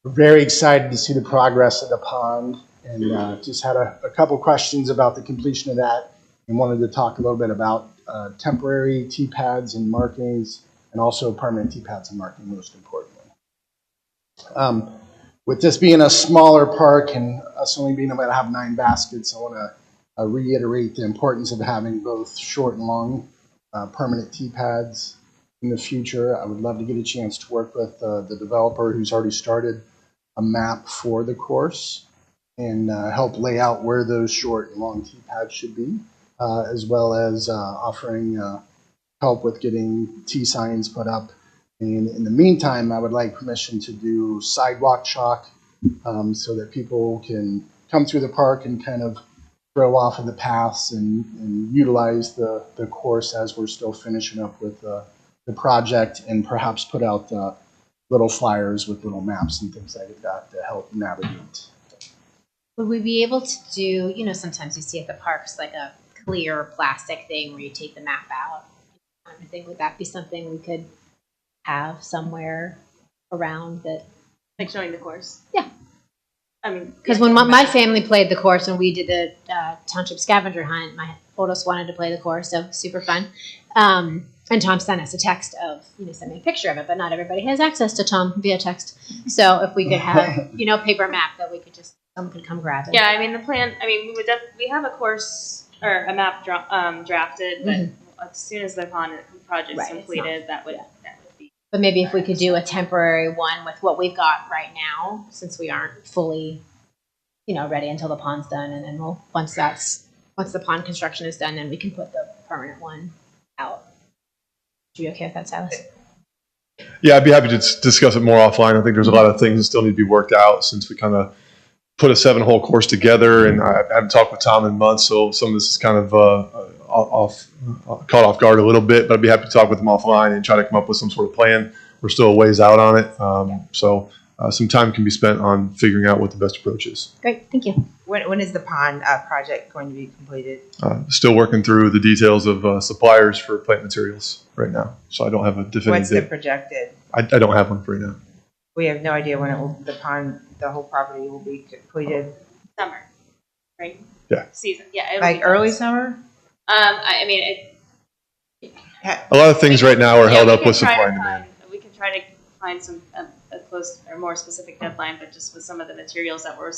We're very excited to see the progress of the pond, and just had a couple questions about the completion of that and wanted to talk a little bit about temporary T-pads and markings, and also permanent T-pads and marking, most importantly. With this being a smaller park and us only being able to have 9 baskets, I want to reiterate the importance of having both short and long permanent T-pads in the future. I would love to get a chance to work with the developer who's already started a map for the course and help lay out where those short and long T-pads should be, as well as offering help with getting T-signs put up. And in the meantime, I would like permission to do sidewalk chalk so that people can come through the park and kind of throw off of the paths and utilize the course as we're still finishing up with the project, and perhaps put out little flyers with little maps and things like that to help navigate. Would we be able to do, sometimes you see at the parks like a clear plastic thing where you take the map out kind of thing? Would that be something we could have somewhere around that? Like showing the course? Yeah. I mean, Because when my family played the course and we did the Township scavenger hunt, my oldest wanted to play the course, so super fun. And Tom sent us a text of, send me a picture of it, but not everybody has access to Tom via text. So if we could have, paper map that we could just, someone could come grab it. Yeah, I mean, the plan, we have a course or a map drafted, but as soon as the project's Right, completed, that would be. But maybe if we could do a temporary one with what we've got right now, since we aren't fully, ready until the pond's done, and then once the pond construction is done, then we can put the permanent one out. Are you okay with that, Silas? Yeah, I'd be happy to discuss it more offline. I think there's a lot of things that still need to be worked out since we kind of put a 7-hole course together, and I haven't talked with Tom in months, so some of this is kind of caught off guard a little bit, but I'd be happy to talk with him offline and try to come up with some sort of plan. We're still a ways out on it, so some time can be spent on figuring out what the best approach is. Great, thank you. When is the pond project going to be completed? Still working through the details of suppliers for plant materials right now, so I don't have a definitive What's the date. projected? I don't have one for right now. We have no idea when the whole property will be completed. Summer, right? Yeah. Season, yeah. Like early summer? I mean, A lot of things right now are held we up can with try supply to and demand. We can try to find some a close or more specific deadline, but just with some of the materials that we're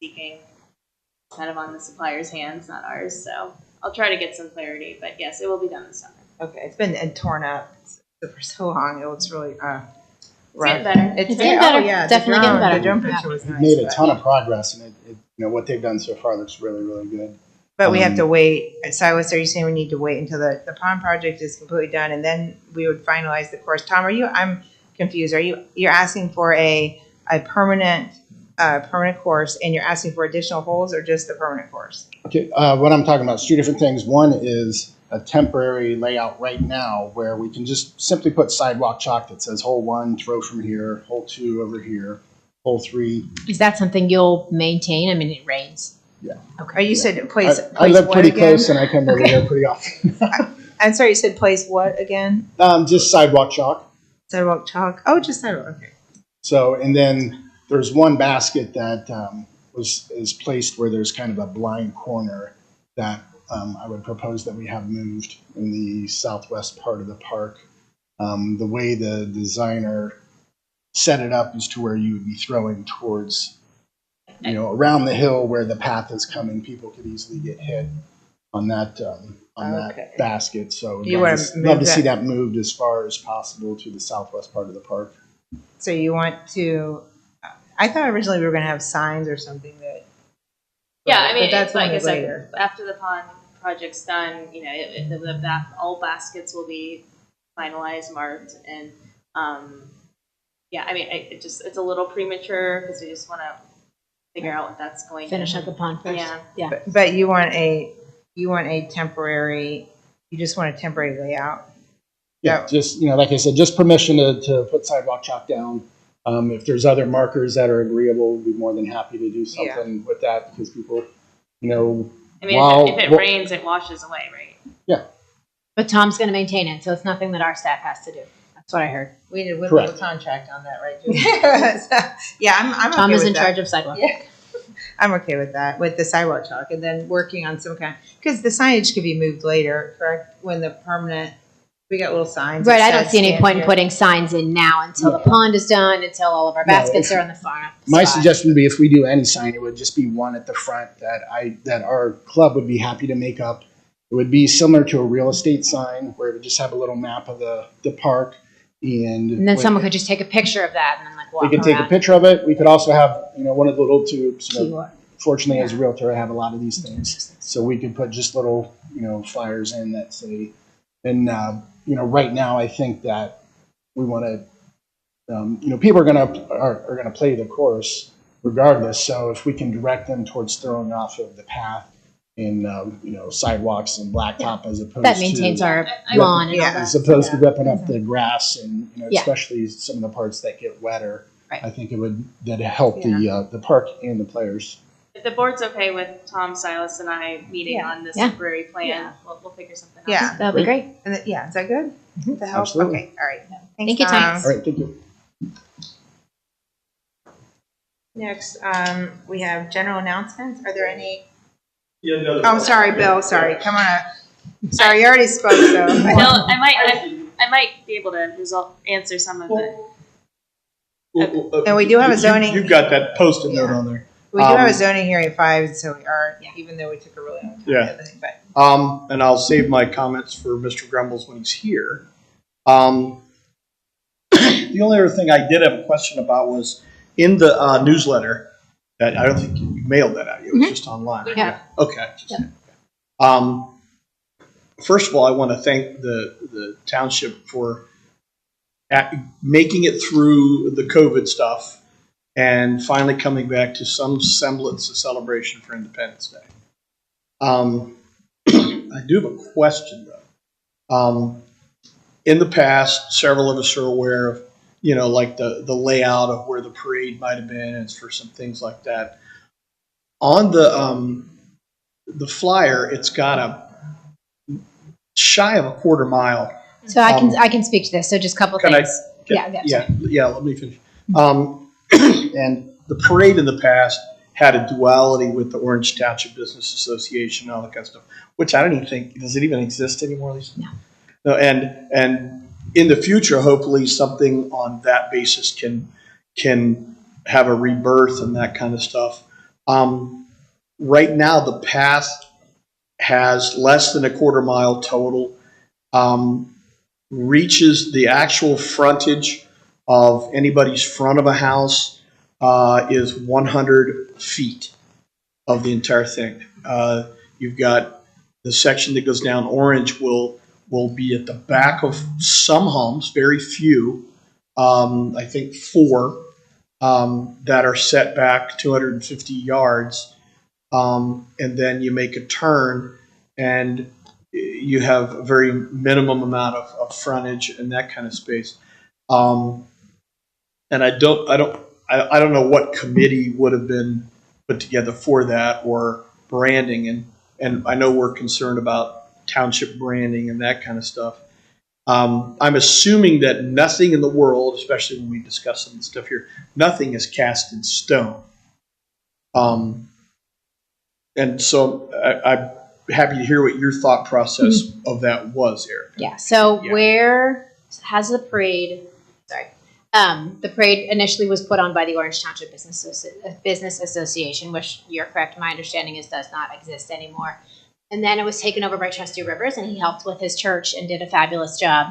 seeking, kind of on the supplier's hands, not ours. So I'll try to get some clarity, but yes, it will be done this summer. Okay, it's been torn up for so long. It looks really rough. It's getting better. It's getting better. Oh, yeah, Definitely getting better. The drone Yeah. picture was nice. Made a but- ton of progress, and what they've done so far looks really, really good. But we have to wait. Silas, are you saying we need to wait until the pond project is completely done and then we would finalize the course? Tom, I'm confused. You're asking for a permanent course and you're asking for additional holes or just the permanent course? Okay, what I'm talking about is 2 different things. One is a temporary layout right now where we can just simply put sidewalk chalk that says hole 1, throw from here, hole 2 over here, hole 3. Is that something you'll maintain? I mean, it rains. Yeah. Okay. You said place I live what pretty again? close and I come over here pretty often. I'm sorry, you said place what again? Just sidewalk chalk. Sidewalk chalk? Oh, just sidewalk. Okay. So, and then there's one basket that is placed where there's kind of a blind corner that I would propose that we have moved in the southwest part of the park. The way the designer set it up is to where you would be throwing towards, around the hill where the path is coming. People could easily get hit on that that basket. So You wanna love move to see that- that moved as far as possible to the southwest part of the park. So you want to? I thought originally we were going to have signs or something that. Yeah, I mean, but that's it's like I only said, later. after the pond project's done, all baskets will be finalized, marked, and yeah, I mean, it's a little premature because we just want to figure out what that's going Finish to. up the pond first. Yeah. Yeah. But you want a temporary. You just want a temporary layout. Yeah, just, like I said, just permission to put sidewalk chalk down. If there's other markers that are agreeable, we'd be more than happy to do something with that because people, I mean, while- if it rains, it washes away, right? But Tom's going to maintain it, so it's nothing that our staff has to do. That's what I heard. We did a Correct. contract on that, right? Julie? Yeah, I'm Tom okay is with in that. charge of sidewalk. Yeah. I'm okay with that, with the sidewalk chalk, and then working on some kind, because the signage could be moved later, correct? When the permanent, we got little signs. that Right, I don't says see any stand point in here. putting signs in now until the No. pond is done, until all of our No, baskets if- are on the farm. My suggestion would be if we do any sign, it would just be one at the front that our club would be happy to make up. It would be similar to a real estate sign where it would just have a little map of the park And then someone could just take a picture of that and then like we walk could take a around. picture of it. We could also have, one of the little tubes. QR. Fortunately, as a realtor, I have a lot of these things. So we could put just little, flyers in that say, and, right now I think that we want to, people are going to play the course regardless. So if we can direct them towards throwing off of the path in, sidewalks and blacktop as opposed That maintains to, our lawn and all Yeah. that. as opposed to ripping up the grass and, Yeah. especially some of the parts that get wetter. Right. I think that'd help the park and the players. If the board's okay with Tom, Silas, and I meeting Yeah. on this Yeah. temporary plan, Yeah. we'll figure something out. Yeah. That'll be great. And then, yeah, is that good? The help? Absolutely. Okay, all right. Thank you, Tom. All right, thank you. Next, we have general announcements. Are there any? Yeah, no, Oh, sorry, Bill, sorry. Come on up. Sorry, you already spoke, so. Bill, I might be able to answer some of it. And we do have a zoning- You've got that post-it note on there. We do have a zoning hearing at 5, so we are, even though we took a really long time. Yeah. to everything, But And I'll save my comments for Mr. Grumbles when he's here. The only other thing I did have a question about was in the newsletter that I don't think you mailed that out. It was just online. We have. Okay. Yep. First of all, I want to thank the township for making it through the COVID stuff and finally coming back to some semblance of celebration for Independence Day. I do have a question though. In the past, several of us are aware of, like the layout of where the parade might have been, and for some things like that. On the flyer, it's got a shy of a quarter mile. So I can speak to this. So just a couple Can I- things. Yeah. Let me finish. And the parade in the past had a duality with the Orange Township Business Association and all that kind of stuff, which I don't even think, does it even exist anymore, Lisa? No. No, and in the future, hopefully something on that basis can have a rebirth and that kind of stuff. Right now, the path has less than a quarter mile total, reaches the actual frontage of anybody's front of a house is 100 feet of the entire thing. You've got the section that goes down Orange will be at the back of some homes, very few, I think 4, that are set back 250 yards. And then you make a turn and you have a very minimum amount of frontage and that kind of space. And I don't know what committee would have been put together for that or branding. And I know we're concerned about township branding and that kind of stuff. I'm assuming that nothing in the world, especially when we discuss some of the stuff here, nothing is cast in stone. And so I'm happy to hear what your thought process of that was, Eric. Yeah. So Yeah. where has the parade? Sorry. The parade initially was put on by the Orange Township Business Association, which you're correct. My understanding is does not exist anymore. And then it was taken over by Trustee Rivers, and he helped with his church and did a fabulous job.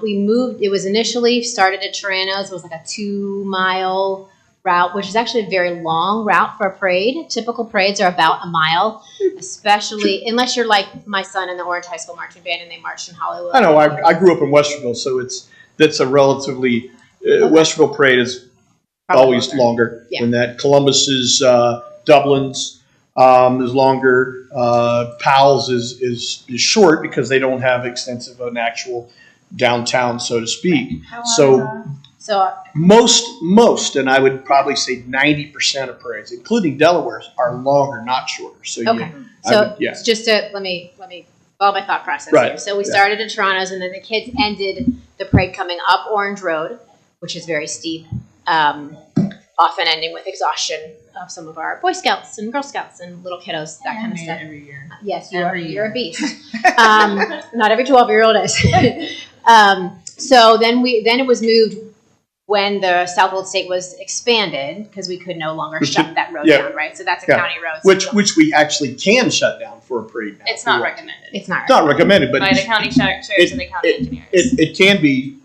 We moved. It was initially started at Chirano's. It was like a 2-mile route, which is actually a very long route for a parade. Typical parades are about a mile, especially unless you're like my son in the Orange High School Marching Band and they marched in Hollywood. I know. I grew up in Westerville, so that's a relatively Westerville parade is always longer than that. Columbus's, Dublin's is longer. Powell's is short because they don't have extensive an actual downtown, so to speak. So most, and I would probably say 90% of parades, including Delaware's, are longer, not shorter. So Okay. So yeah. just to let me follow my thought process Right. here. So we started at Toronto's, and then the kids ended the parade coming up Orange Road, which is very steep. often ending with exhaustion of some of our Boy Scouts and Girl Scouts and little kiddos, that kind of stuff. Every year. Yes, Every you're a year. beast. Not every 12-year-old is. So then it was moved when the South Old State was expanded, because we could no longer shut that road down, right? So that's a Yeah. county road. Which we actually can shut down for a parade now. It's not recommended It's not. It's not recommended, but by the county sheriffs and the county engineers. it can be,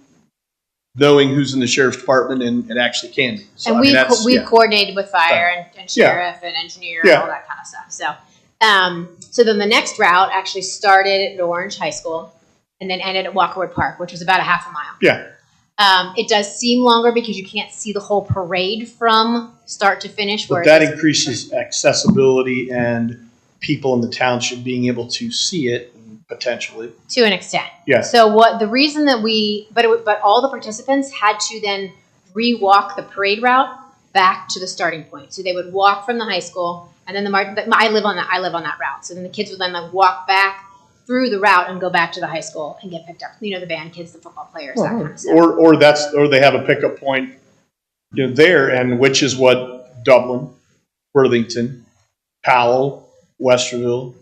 knowing who's in the sheriff's department, and it actually can be. So, And I mean, that's- we yeah. coordinated with fire and sheriff and engineer and all that kind of stuff. So then the next route actually started at Orange High School and then ended at Walkerwood Park, which was about a half a mile. Yeah. It does seem longer because you can't see the whole parade from start to finish. But that increases accessibility and people in the township being able to see it potentially. To an extent. Yeah. So the reason that but all the participants had to then re-walk the parade route back to the starting point. So they would walk from the high school, and then I live on that route. So then the kids would then walk back through the route and go back to the high school and get picked up. You know, the band kids, the football players, that kind of stuff. Or they have a pickup point, there, and which is what Dublin, Worthington, Powell, Westerville.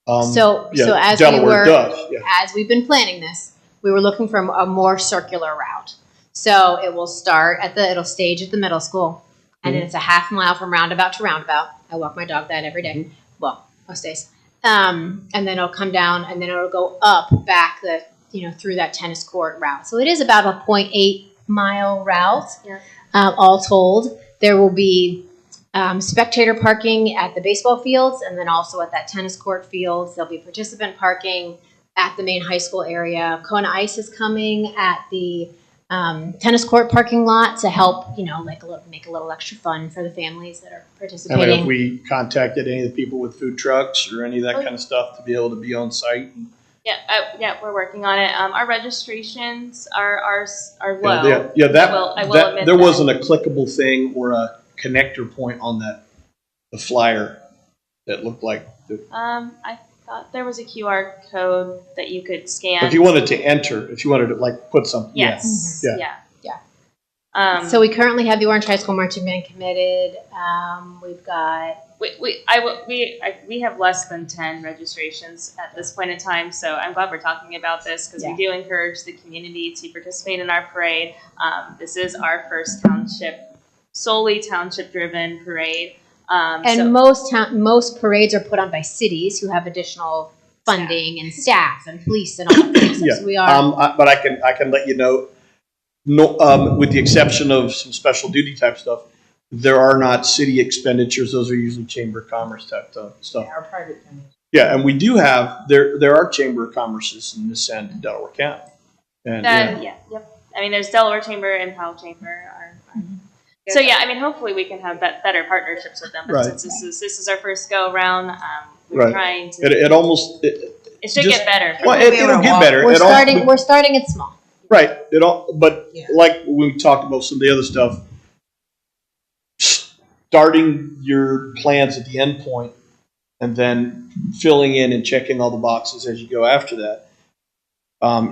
So as Delaware does. Yeah. as we've been planning this, we were looking for a more circular route. So it will it'll stage at the middle school, and then it's a half mile from roundabout to roundabout. I walk my dog that every day. Well, most days. And then it'll come down, and then it'll go up back through that tennis court route. So it is about a 0.8 mile route, all told. There will be spectator parking at the baseball fields, and then also at that tennis court fields. There'll be participant parking at the main high school area. Kona Ice is coming at the tennis court parking lot to help, make a little extra fun for the families that are And participating. if we contacted any of the people with food trucks or any of that kind of stuff to be able to be on site. Yeah, we're working on it. Our registrations are low. That I will admit there that. wasn't a clickable thing or a connector point on the flyer that looked like. I thought there was a QR code that you could scan. If you wanted to enter, if you wanted to put something. Yes. Yeah. Yeah. So we currently have the Orange High School Marching Band committed. We've got We have less than 10 registrations at this point in time, so I'm glad we're talking about this because we do encourage the community to participate in our parade. This is our first solely township-driven parade. Most parades are put on by cities who have additional funding and staff and police and all that kind of stuff. Yeah. So we are. But I can let you know, no, with the exception of some special duty type stuff, there are not city expenditures. Those are usually Chamber of Commerce type stuff. Our private donation. Yeah, and we do have, there are Chamber of Commerces in this end in Delaware County. And, I mean, there's Delaware Chamber and Powell Chamber. So hopefully we can have better partnerships with them. But since this is our first go around, we're trying to. It should get better. Well, it'll get better. We're starting it small. Right. Like when we talked about some of the other stuff, starting your plans at the end point and then filling in and checking all the boxes as you go after that.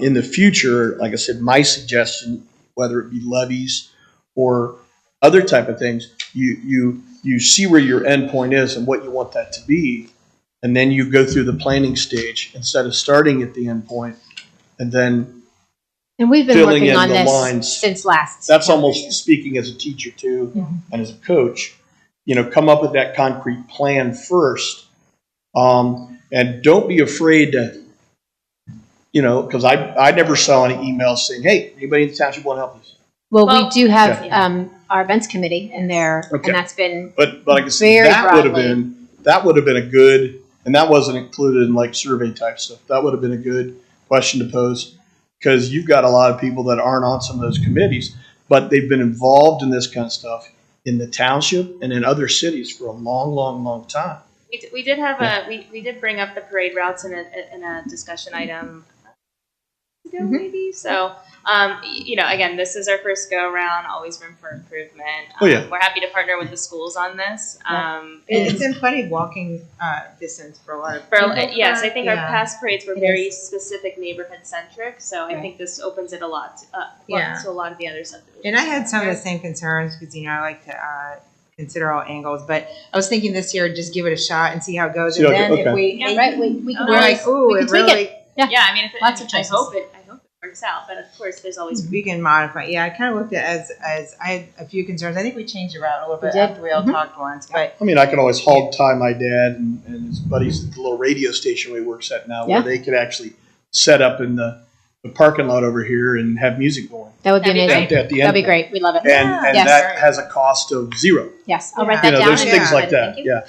In the future, like I said, my suggestion, whether it be levies or other type of things, you see where your end point is and what you want that to be, and then you go through the planning stage instead of starting at the end point and then And we've been filling working in on the this lines. since last. That's almost speaking as a teacher too, and as a coach. Come up with that concrete plan first, and don't be afraid to. Because I never saw any emails saying, "Hey, anybody in the township want to help us?" Well, we do have our events committee in there, Okay. and that's been But like I said, very that would have been a good, and that wasn't included in survey type stuff. That would have been a good question to pose, because you've got a lot of people that aren't on some of those committees, but they've been involved in this kind of stuff in the township and in other cities for a long, long, long time. We did have we did bring up the parade routes in a discussion item ago, Mhm. maybe. So, again, this is our first go around. Always room for improvement. Oh, yeah. We're happy to partner with the schools on this. It's in plenty walking distance for a lot of For, people. yes, I think our Yeah. past parades were It very is. specific neighborhood centric, so I Right. think this opens it a lot Yeah. to a lot of the other subdivisions. And I had some of the same concerns because, I like to consider all angles, but I was thinking this year, just give it a shot and see how it goes. See And how it then goes, if we, Yeah, right, we can we're always, like, ooh, we can it tweak really, it. Yeah. Yeah, I mean, Lots of I choices. hope it works out, but of course, there's always we can modify. Yeah, I kind of looked at it as I had a few concerns. I think we changed the route a little We bit did. after we all talked once, but I mean, I can always hog tie my dad and his buddies at the little radio station where he works at now, Yeah. where they could actually set up in the parking lot over here and have music going That would be That'd be amazing. at the end. That'd be great. We love it. And Yes. that has a cost of zero. Yes, I'll write Yeah. that down. There's and- things like Thank that. you. Yeah.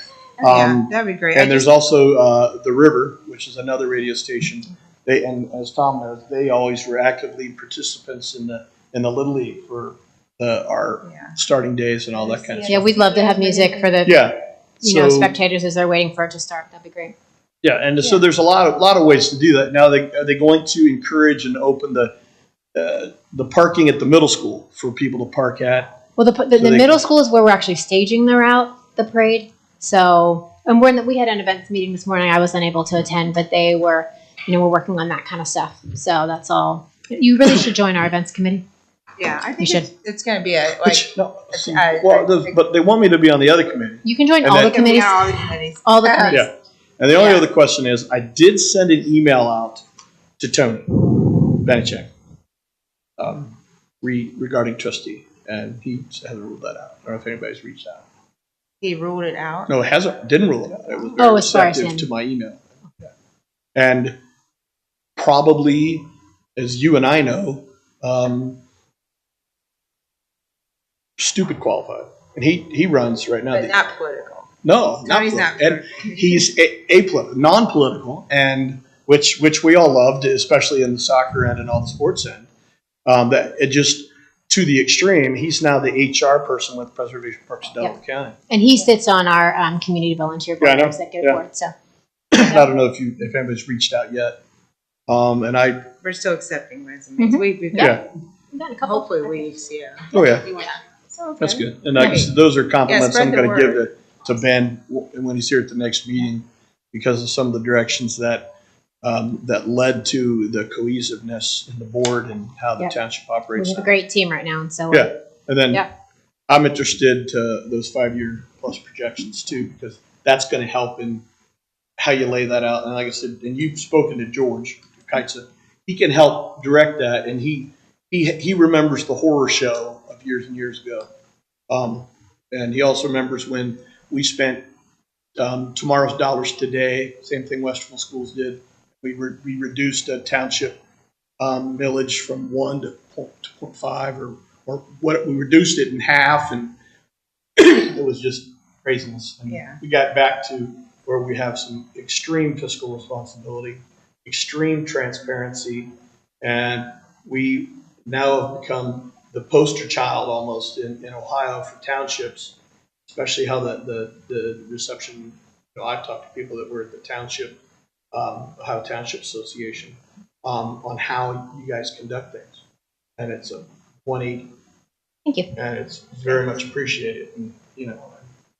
yeah, that'd be great. And there's also the River, which is another radio station. And as Tom knows, they always were actively participants in the Little League for our Yeah. starting days and all that kind of Yeah, stuff. we'd love to have music for the, Yeah. spectators as they're waiting for it to start. That'd be great. Yeah, and so there's a lot of ways to do that. Now, are they going to encourage and open the parking at the middle school for people to park at? Well, the So the they middle can- school is where we're actually staging the route, the parade. So, and we had an events meeting this morning. I was unable to attend, but they were, we're working on that kind of stuff. So that's all. You really should join our events committee. Yeah, I think You it's going to be a like. Which, no, see, I- but they want me to be on the other committee. You can join And all then- the committees. All the committees. All the committees. Yeah. And the only Yeah. other question is, I did send an email out to Tony Banichek regarding Trustee, and he hasn't ruled that out. I don't know if anybody's reached out. He ruled it out. No, it hasn't. Didn't rule it out. It was very Oh, as far as receptive him. to my email. And probably, as you and I know, stupid qualified, and he runs right now. But not political. No, Tony's not political. And he's apolitical, non-political, and which we all loved, especially in the soccer end and all the sports end. That it just to the extreme. He's now the HR person with Preservation Parks of Delaware County. And he sits on our community volunteer board, Yeah, I know. executive Yeah. board. So I don't know if anybody's reached out yet. And I, We're still accepting resumes. Mhm. We've yeah, got we've got a couple. hopefully weeks. Yeah. oh yeah, So, that's good. And like I said, those are compliments spread I'm the going to give word. to Ben when he's here at the next meeting, because of some of the directions that led to the cohesiveness in the board and how the Yeah. township We operates. have a great team right now, and so Yeah, and then Yeah. I'm interested to those 5-year plus projections too, because that's going to help in how you lay that out. And like I said, and you've spoken to George Keitsa, he can help direct that, and he remembers the horror show of years and years ago, and he also remembers when we spent tomorrow's dollars today. Same thing Westerville Schools did. We reduced a township millage from 1 to 0.5 or what, we reduced it in half, and it was just craziness. And Yeah. we got back to where we have some extreme fiscal responsibility, extreme transparency, and we now have become the poster child almost in Ohio for townships, especially how the reception. I've talked to people that were at the township, Ohio Township Association, on how you guys conduct things, and it's a 180. Thank you. And it's very much appreciated. And,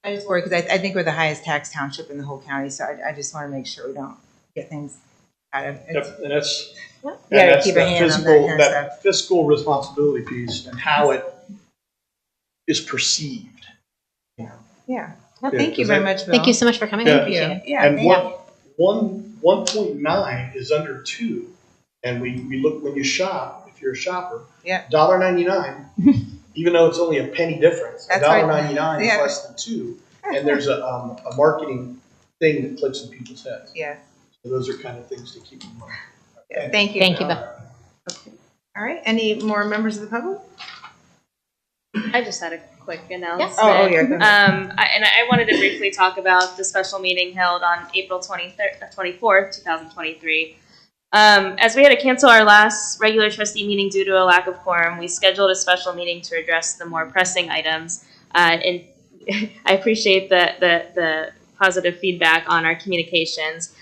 I just worry because I think we're the highest tax township in the whole county, so I just want to make sure we don't get things out of. and that's Yeah, and that's keep a that hand on that physical kind of that fiscal responsibility piece and how it is perceived. Yeah. Yeah, Well, thank you very much, Bill. Thank you so much for coming. Yeah. I appreciate it. Yeah. And thank you. 1.9 is under 2, and we look when you shop. If you're a shopper, Yeah. $1.99, even though it's only a penny difference, That's right. $1.99 is Yeah. less than 2, and there's a marketing thing that clicks in people's heads. Yeah. So those are kind of things to keep in mind. Yeah, thank you. Thank you, Bill. All right. Any more members of the public? I just had a quick announcement. Oh, yeah. Go ahead. I wanted to briefly talk about the special meeting held on April 24th, 2023. As we had to cancel our last regular trustee meeting due to a lack of quorum, we scheduled a special meeting to address the more pressing items. And I appreciate the positive feedback on our communications.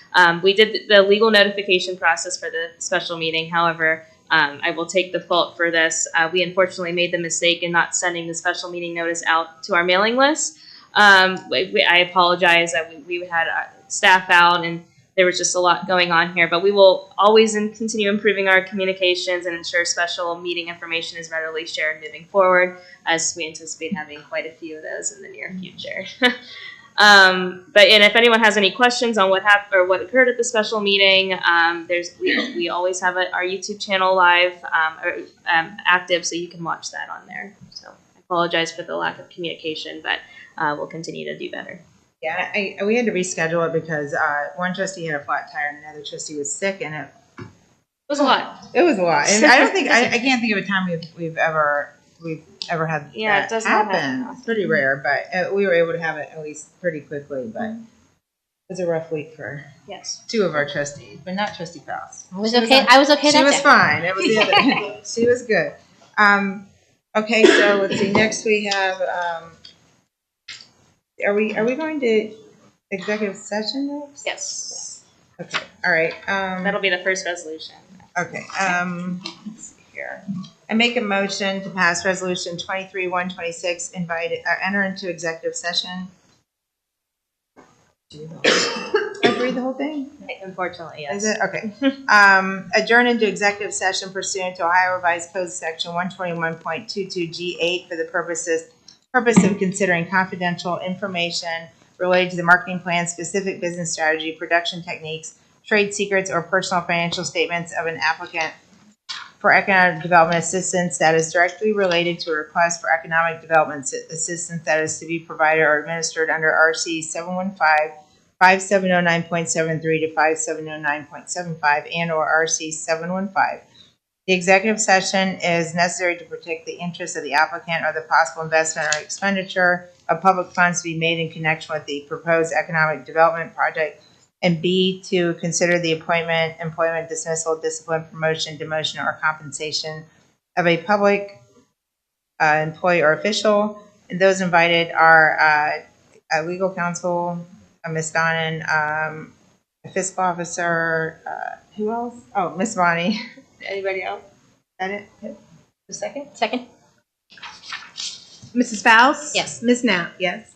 We did the legal notification process for the special meeting. However, I will take the fault for this. We unfortunately made the mistake in not sending the special meeting notice out to our mailing list. I apologize that we had staff out and there was just a lot going on here, but we will always continue improving our communications and ensure special meeting information is readily shared moving forward, as we anticipate having quite a few of those in the near future. And if anyone has any questions on what happened or what occurred at the special meeting, we always have our YouTube channel live active, so you can watch that on there. So I apologize for the lack of communication, but we'll continue to do better. Yeah, we had to reschedule it because one trustee had a flat tire and another trustee was sick, and it was a lot. It was a lot, and I don't think I can't think of a time we've ever had Yeah, it does not happen. It's pretty rare, but we were able to have it at least pretty quickly. But it was a rough week for two of our trustees, but not Trustee Krause. I was okay. I was okay. She was fine. It was the other. She was good. Okay, so let's see. Next we have. Are we going to executive session next? Yes. Okay. All right. That'll be the first resolution. Okay. Let's see here. I make a motion to pass resolution 23-126. Enter into executive session. I read the whole thing. Unfortunately, yes. Is it okay? Adjourn into executive session pursuant to Ohio Revised Code Section 121.22 G8 for the purpose of considering confidential information related to the marketing plan, specific business strategy, production techniques, trade secrets, or personal financial statements of an applicant for economic development assistance that is directly related to a request for economic development assistance that is to be provided or administered under RC 715-5709.73 to 5709.75 and or RC 715. The executive session is necessary to protect the interests of the applicant or the possible investment or expenditure of public funds to be made in connection with the proposed economic development project, and B, to consider the appointment, employment, dismissal, discipline, promotion, demotion, or compensation of a public employee or official. And those invited are legal counsel, Ms. Donnan, a fiscal officer, who else? Oh, Ms. Bonnie. Anybody else? Is that it? Yep. The second? Second. Mrs. Faust? Yes. Ms. Knapp? Yes.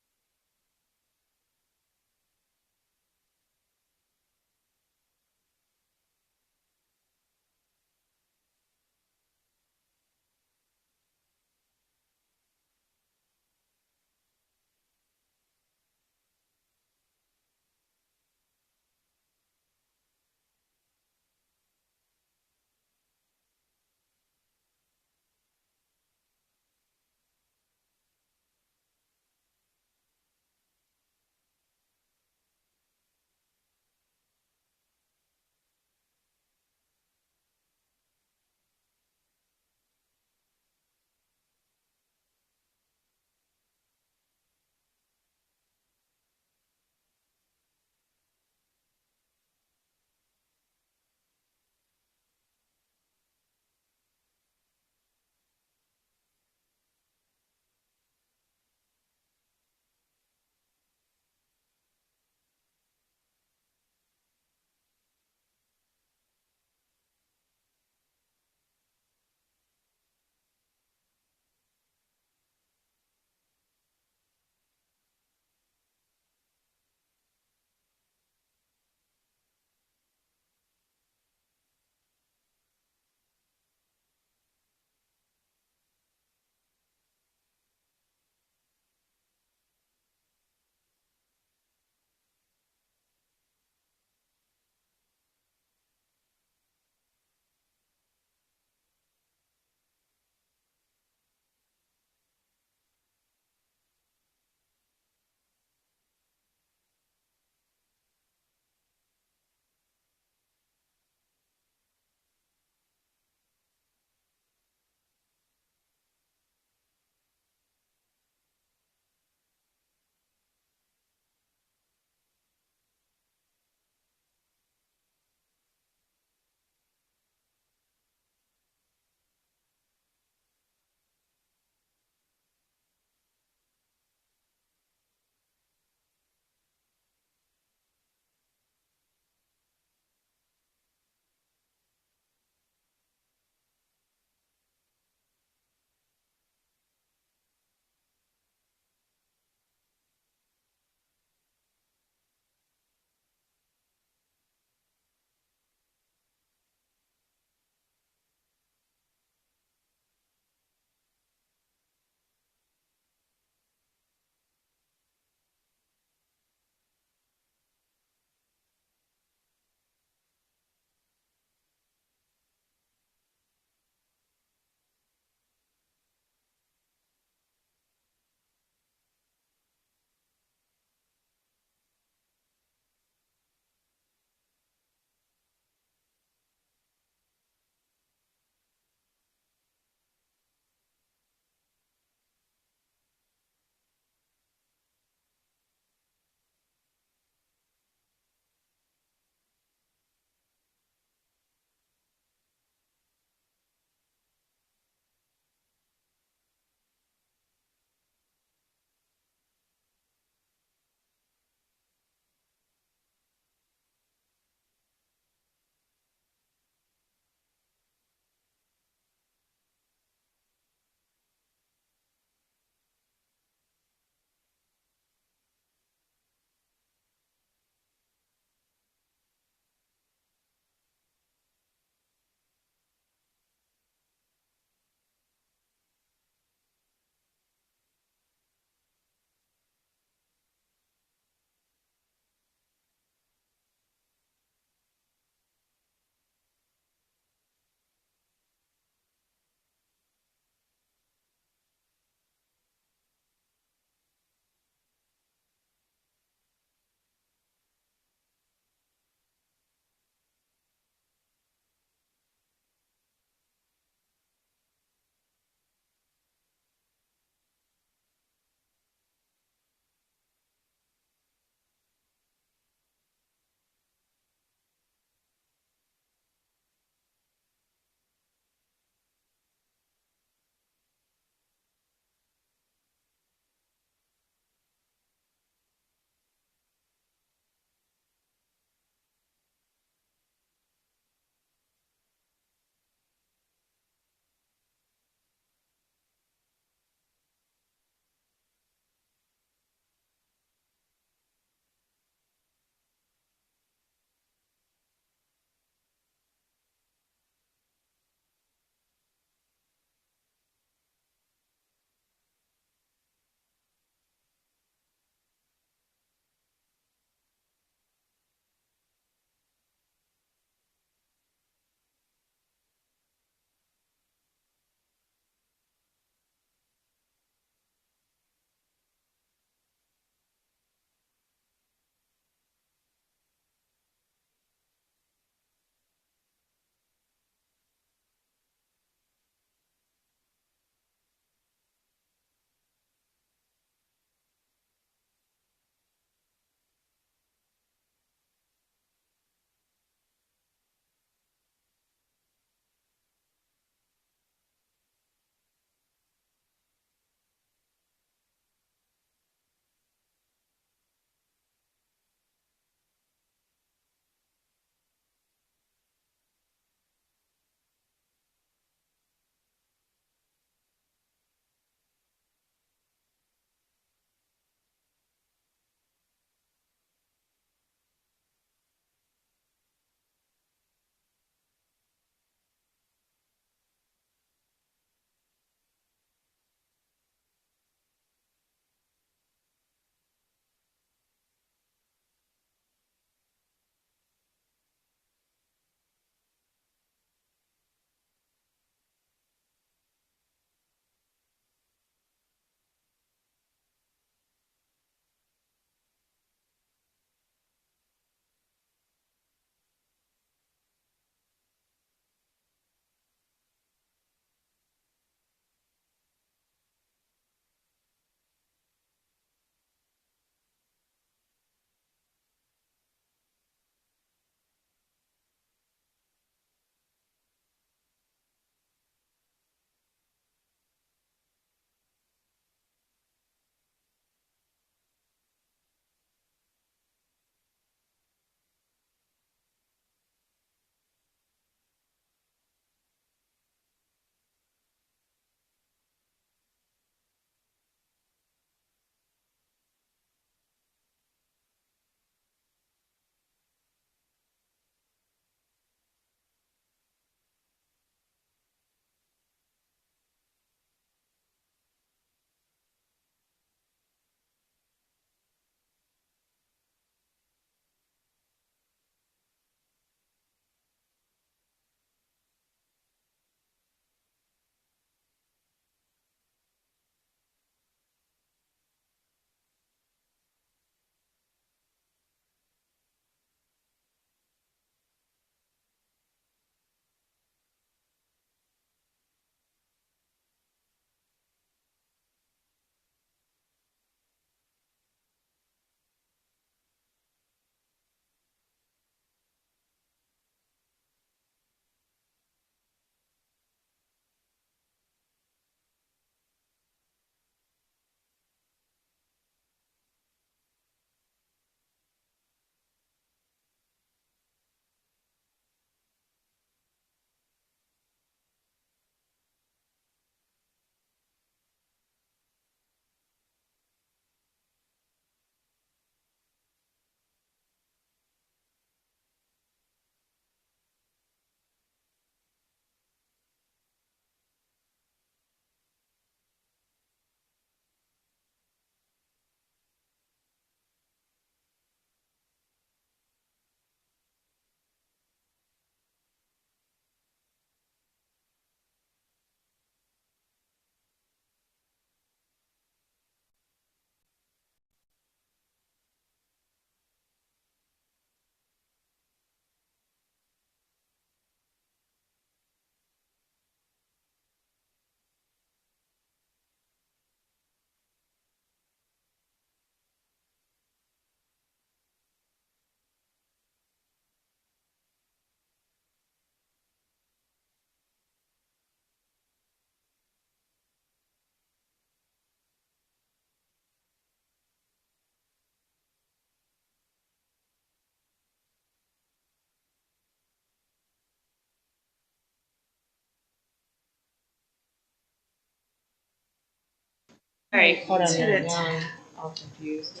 All right. Hold on, Did now, it. now I'm all confused.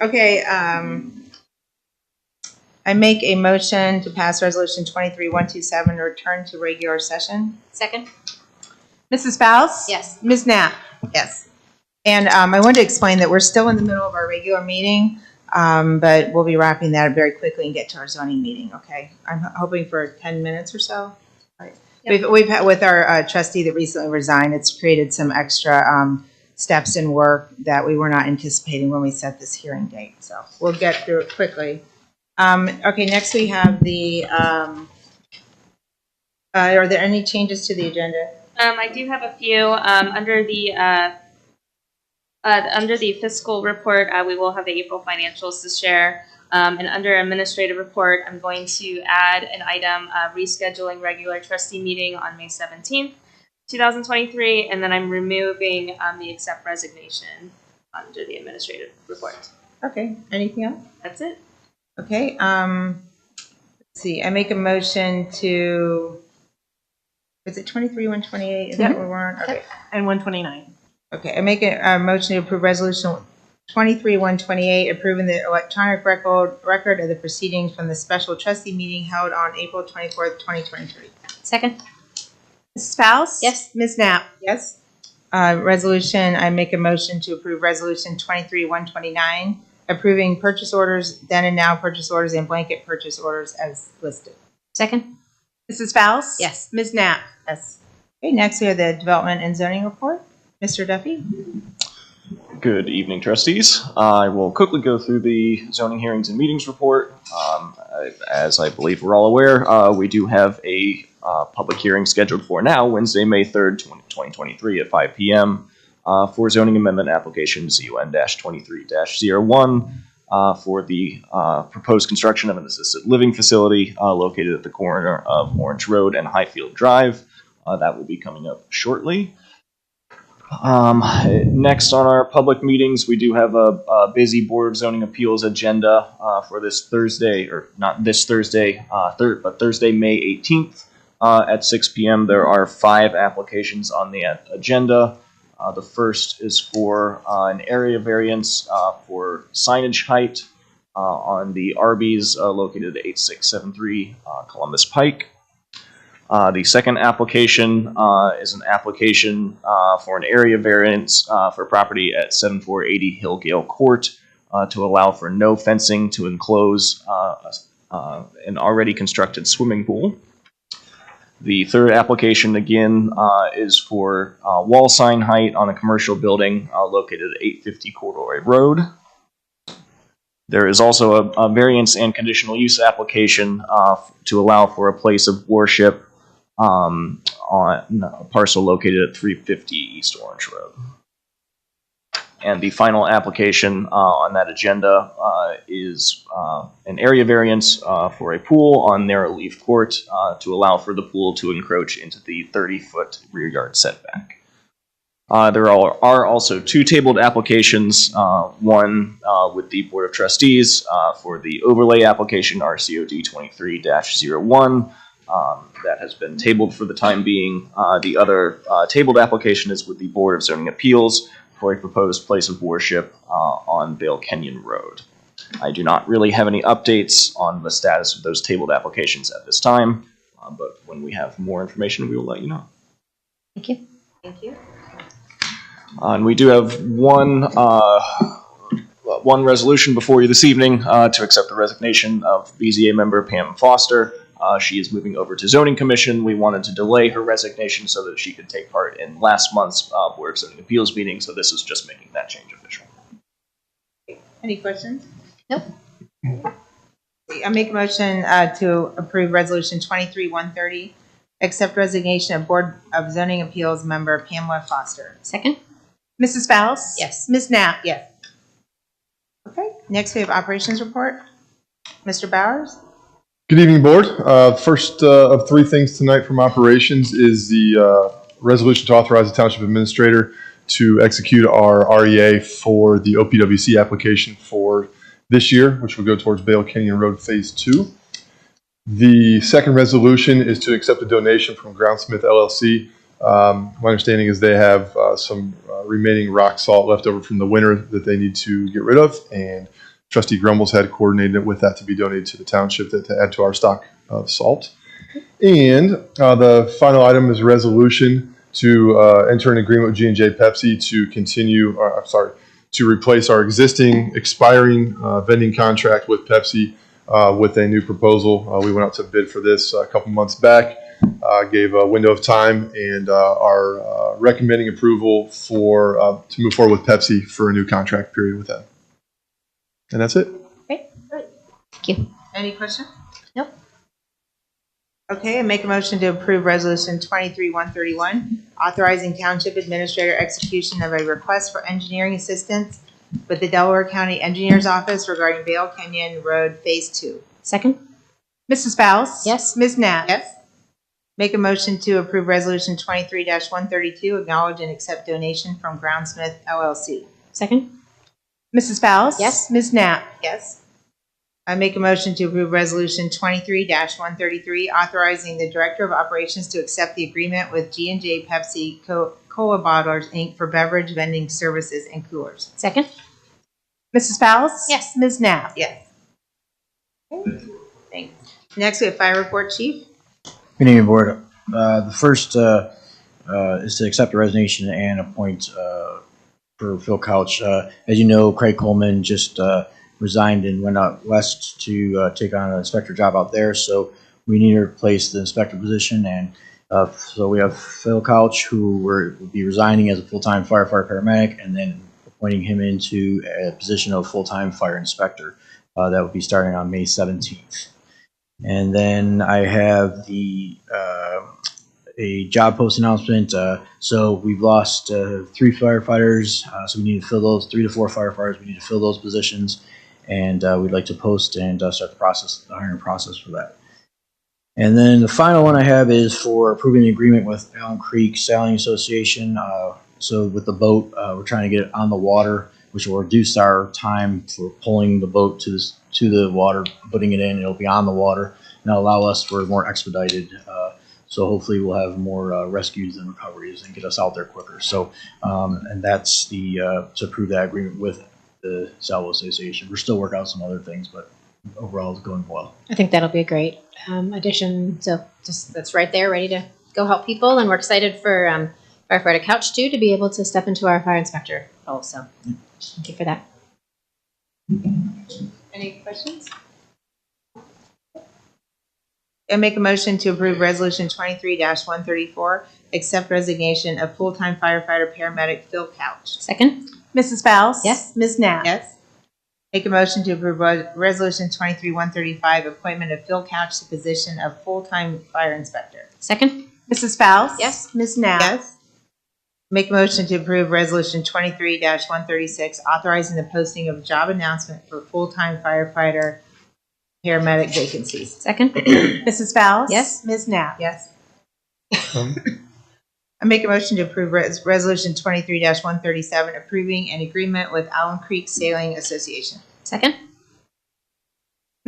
Okay, I make a motion to pass resolution 23-127, return to regular session. Second? Mrs. Faust? Yes. Ms. Knapp? Yes. And I wanted to explain that we're still in the middle of our regular meeting, but we'll be wrapping that up very quickly and get to our zoning meeting, okay? I'm hoping for 10 minutes or so. Right. We've had, with our trustee that recently resigned, it's created some extra steps in work that we were not anticipating when we set this hearing date. So we'll get through it quickly. Okay, next we have the, are there any changes to the agenda? I do have a few. Under the fiscal report, we will have the April financials to share. And under administrative report, I'm going to add an item, rescheduling regular trustee meeting on May 17th, 2023. And then I'm removing the accept resignation under the administrative report. Okay, anything else? That's it. Okay, let's see, I make a motion to, is it 23-128? Is that what we're on? Okay. And 129. Okay, I make a motion to approve resolution 23-128, approving the electronic record of the proceedings from the special trustee meeting held on April 24th, 2023. Second? Mrs. Faust? Yes. Ms. Knapp? Yes. Resolution, I make a motion to approve resolution 23-129, approving purchase orders, then and now purchase orders and blanket purchase orders as listed. Second? Mrs. Faust? Yes. Ms. Knapp? Yes. Okay, next we have the development and zoning report. Mr. Duffy? Good evening, trustees. I will quickly go through the zoning hearings and meetings report. As I believe we're all aware, we do have a public hearing scheduled for now, Wednesday, May 3rd, 2023 at 5 p.m. For zoning amendment application ZUN-23-01 for the proposed construction of an assisted living facility located at the corner of Orange Road and Highfield Drive. That will be coming up shortly. Next on our public meetings, we do have a busy Board of Zoning Appeals agenda for this Thursday, or not this Thursday, but Thursday, May 18th at 6 p.m. There are 5 applications on the agenda. The first is for an area variance for signage height on the Arby's located at 8673 Columbus Pike. The second application is an application for an area variance for property at 7480 Hillgale Court to allow for no fencing to enclose an already constructed swimming pool. The third application, again, is for wall sign height on a commercial building located at 850 Corduroy Road. There is also a variance and conditional use application to allow for a place of worship on a parcel located at 350 East Orange Road. And the final application on that agenda is an area variance for a pool on Narrow Leaf Court to allow for the pool to encroach into the 30-foot rear yard setback. There are also 2 tabled applications, one with the Board of Trustees for the overlay application RCOD 23-01. That has been tabled for the time being. The other tabled application is with the Board of Zoning Appeals for a proposed place of worship on Vale Kenyon Road. I do not really have any updates on the status of those tabled applications at this time, but when we have more information, we will let you know. Thank you. Thank you. And we do have one resolution before you this evening to accept the resignation of BZA member Pam Foster. She is moving over to Zoning Commission. We wanted to delay her resignation so that she could take part in last month's Board of Zoning Appeals meeting, so this is just making that change official. Any questions? Nope. I make a motion to approve resolution 23-130, accept resignation of Board of Zoning Appeals member Pamela Foster. Second? Mrs. Faust? Yes. Ms. Knapp? Yes. Okay, next we have operations report. Mr. Bowers? Good evening, Board. First of 3 things tonight from operations is the resolution to authorize the Township Administrator to execute our REA for the OPWC application for this year, which will go towards Vale Kenyon Road Phase 2. The second resolution is to accept a donation from Groundsmith LLC My understanding is they have some remaining rock salt left over from the winter that they need to get rid of, and Trustee Grumbles had coordinated with that to be donated to the township to add to our stock of salt. And the final item is a resolution to enter an agreement with G&J Pepsi to continue, to replace our existing expiring vending contract with Pepsi with a new proposal. We went out to bid for this a couple months back, gave a window of time, and are recommending approval for to move forward with Pepsi for a new contract period with them. And that's it. Great. Thank you. Any questions? Nope. Okay, I make a motion to approve resolution 23-131, authorizing township administrator execution of a request for engineering assistance with the Delaware County Engineers Office regarding Vail Canyon Road Phase 2. Second? Mrs. Faust? Yes. Ms. Knapp? Yes. Make a motion to approve resolution 23-132, acknowledge and accept donation from Groundsmith LLC. Second? Mrs. Faust? Yes. Ms. Knapp? Yes. I make a motion to approve resolution 23-133, authorizing the Director of Operations to accept the agreement with G&J Pepsi Cola Bottlers, Inc. for beverage vending services and coolers. Second? Mrs. Faust? Yes. Ms. Knapp? Yes. Thanks. Next, we have fire report, Chief. Good evening, Board. The first is to accept the resignation and appoint for Phil Couch. As you know, Craig Coleman just resigned and went out west to take on an inspector job out there. So we need to replace the inspector position. And so we have Phil Couch, who will be resigning as a full-time firefighter paramedic, and then appointing him into a position of full-time fire inspector. That will be starting on May 17th. And then I have a job post announcement. So we've lost 3 firefighters. So we need to fill those 3 to 4 firefighters. We need to fill those positions, and we'd like to post and start the hiring process for that. And then the final one I have is for approving the agreement with Allen Creek Sailing Association. So with the boat, we're trying to get it on the water, which will reduce our time for pulling the boat to the water, putting it in. It'll be on the water, and that'll allow us for more expedited. So hopefully we'll have more rescues and recoveries and get us out there quicker. So, and that's to approve that agreement with the Salvo Association. We're still working out some other things, but overall it's going well. I think that'll be a great addition. So just that's right there, ready to go help people. And we're excited for Firefighter Couch too to be able to step into our fire inspector role. So thank you for that. Any questions? I make a motion to approve resolution 23-134, accept resignation of full-time firefighter paramedic Phil Couch. Second? Mrs. Faust? Yes. Ms. Knapp? Yes. Make a motion to approve resolution 23-135, appointment of Phil Couch to position of full-time fire inspector. Second? Mrs. Faust? Yes. Ms. Knapp? Yes. Make a motion to approve resolution 23-136, authorizing the posting of job announcement for full-time firefighter paramedic vacancies. Second? Mrs. Faust? Yes. Ms. Knapp? Yes. I make a motion to approve resolution 23-137, approving an agreement with Allen Creek Sailing Association. Second?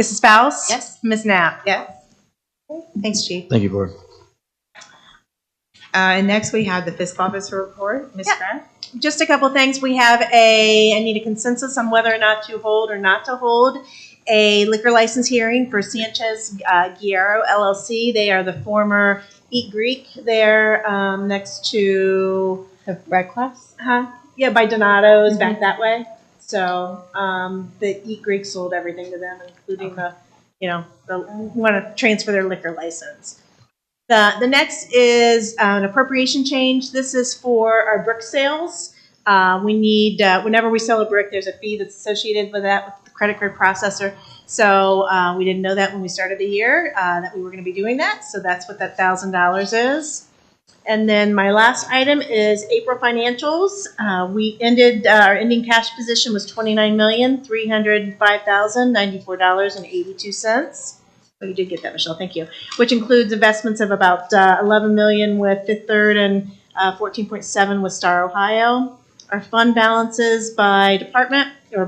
Mrs. Faust? Yes. Ms. Knapp? Yes. Thanks, Chief. Thank you, Board. And next we have the fiscal officer report. Ms. Crabb? Just a couple things. We have I need a consensus on whether or not to hold or not to hold a liquor license hearing for Sanchez Guerrero LLC. They are the former Eat Greek. They're next to The Red Cross? yeah, by Donato's back that way. So the Eat Greek sold everything to them, including the want to transfer their liquor license. The next is an appropriation change. This is for our brick sales. We need, whenever we sell a brick, there's a fee that's associated with that with the credit card processor. So we didn't know that when we started the year that we were going to be doing that. So that's what that $1,000 is. And then my last item is April financials. We ended, our ending cash position was $29,305,094.82. Oh, you did get that, Michelle. Thank you. Which includes investments of about $11 million with Fifth Third and 14.7 with Star Ohio. Our fund balances by department, or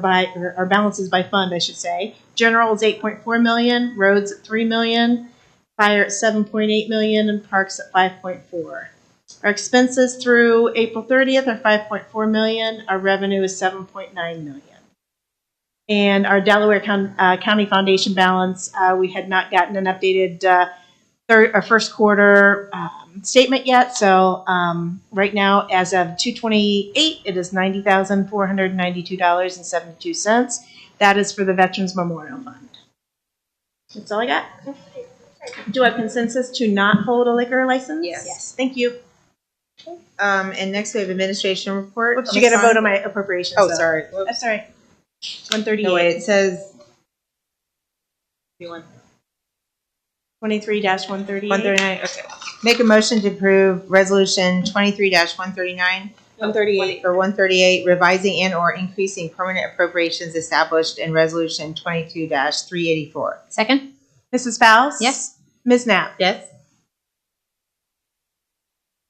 our balances by fund, I should say. General is $8.4 million, roads at $3 million, fire at $7.8 million, and parks at $5.4. Our expenses through April 30th are 5.4 million. Our revenue is 7.9 million. And our Delaware County Foundation balance, we had not gotten an updated our first quarter statement yet. So right now, as of 2/28, it is $90,492.72. That is for the Veterans Memorial Fund. That's all I got. Do I have consensus to not hold a liquor license? Yes. Thank you. And next we have administration report. Oops, you get a vote on my appropriations. Oh, though. sorry. Whoops. That's all right. 138. No, wait, it says 23-138. 139, okay. Make a motion to approve resolution 23-139 138. or 138, revising and or increasing permanent appropriations established in resolution 22-384. Second? Mrs. Fowles? Yes. Ms. Knapp? Yes?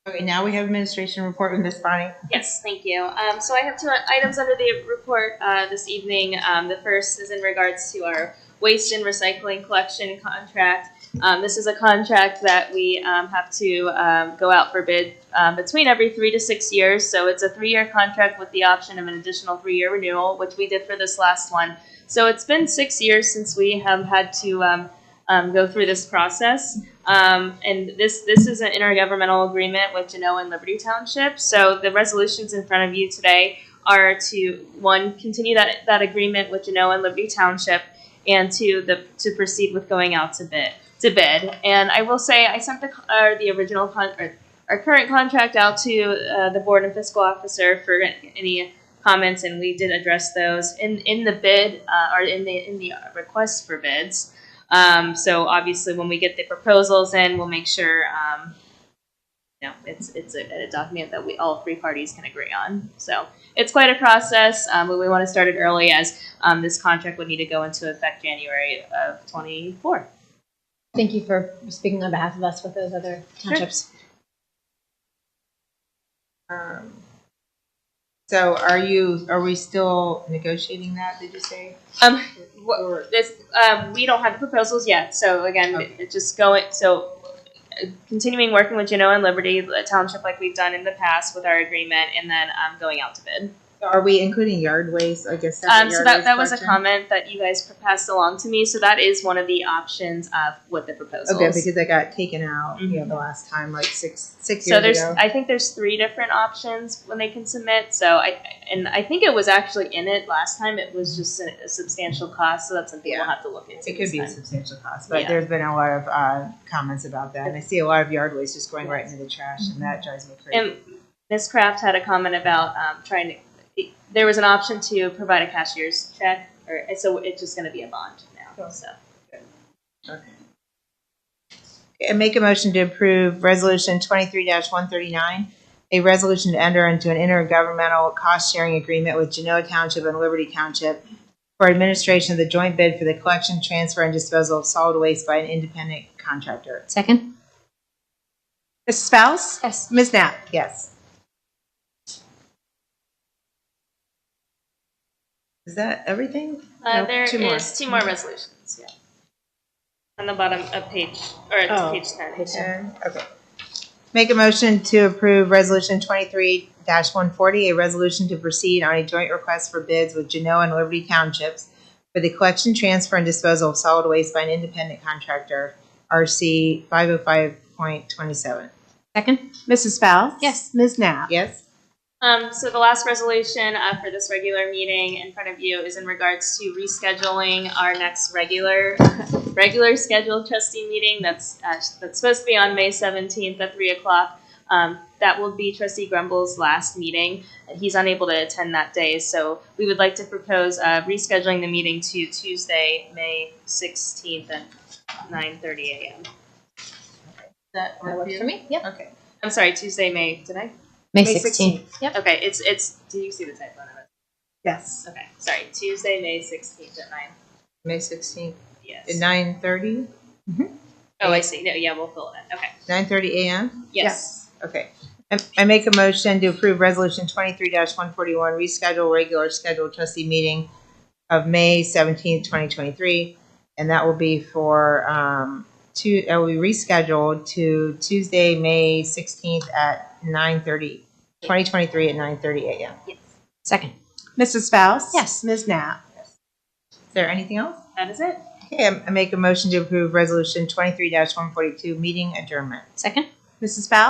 Okay, now we have administration report with Ms. Bonnie. Yes, thank you. So I have two items under the report this evening. The first is in regards to our waste and recycling collection contract. This is a contract that we have to go out for bid between every 3 to 6 years. So it's a 3-year contract with the option of an additional 3-year renewal, which we did for this last one. So it's been 6 years since we have had to go through this process. And this is an intergovernmental agreement with Genoa and Liberty Township. So the resolutions in front of you today are to, one, continue that agreement with Genoa and Liberty Township, and two, to proceed with going out to bid. And I will say I sent the original our current contract out to the board and fiscal officer for any comments, and we did address those in the bid or in the request for bids. So obviously, when we get the proposals in, we'll make sure it's a document that all 3 parties can agree on. So it's quite a process, but we want to start it early, as this contract would need to go into effect January of 24. Thank you for speaking on behalf of us with those other townships. So are we still negotiating that, did you say? We don't have the proposals yet. So again, it's just going. So continuing working with Genoa and Liberty Township like we've done in the past with our agreement, and then going out to bid. Are we including yard waste? I guess. So that was a comment that you guys passed along to me. So that is one of the options with the proposals. Okay, because I got taken out, the last time, like six years ago. I think there's 3 different options when they can submit. So I think it was actually in it last time. It was just a substantial cost. So that's something we'll have to look into. It could be a substantial cost, but there's been a lot of comments about that, and I see a lot of yard waste just going right into the trash, and that drives me crazy. And Ms. Kraft had a comment about trying to. There was an option to provide a cashier's check, so it's just going to be a bond now. So. Okay. And make a motion to approve resolution 23-139, a resolution to enter into an intergovernmental cost sharing agreement with Genoa Township and Liberty Township for administration of the joint bid for the collection, transfer, and disposal of solid waste by an independent contractor. Second? Mrs. Fowles? Yes. Ms. Knapp? Yes. Is that everything? There two more. is 2 more resolutions. Yeah. On the bottom of page, or page 10. Okay. Make a motion to approve resolution 23-140, a resolution to proceed on a joint request for bids with Genoa and Liberty Townships for the collection, transfer, and disposal of solid waste by an independent contractor, RC 505.27. Second? Mrs. Fowles? Yes. Ms. Knapp? Yes? So the last resolution for this regular meeting in front of you is in regards to rescheduling our next regular scheduled trustee meeting. That's supposed to be on May 17th at 3:00. That will be Trustee Grumble's last meeting, and he's unable to attend that day. So we would like to propose rescheduling the meeting to Tuesday, May 16th at 9:30 a.m. That works for me. Yep. Okay. I'm sorry, Tuesday, May 16th. Yep. Okay, it's. Do you see the typo? Yes. Okay, sorry. Tuesday, May 16th at 9. May 16th Yes. at 9:30? Oh, I see. No, yeah, we'll fill it in. Okay. 9:30 a.m.? Yes. Okay. I make a motion to approve resolution 23-141, reschedule regular scheduled trustee meeting of May 17th, 2023. And that will be for we rescheduled to Tuesday, May 16th at 9:30, 2023 at 9:30 a.m. Second. Mrs. Faust? Yes. Ms. Knapp? Is there anything else? That is it. Okay, I make a motion to approve resolution 23-142, meeting adjournment. Second. Mrs. Faust?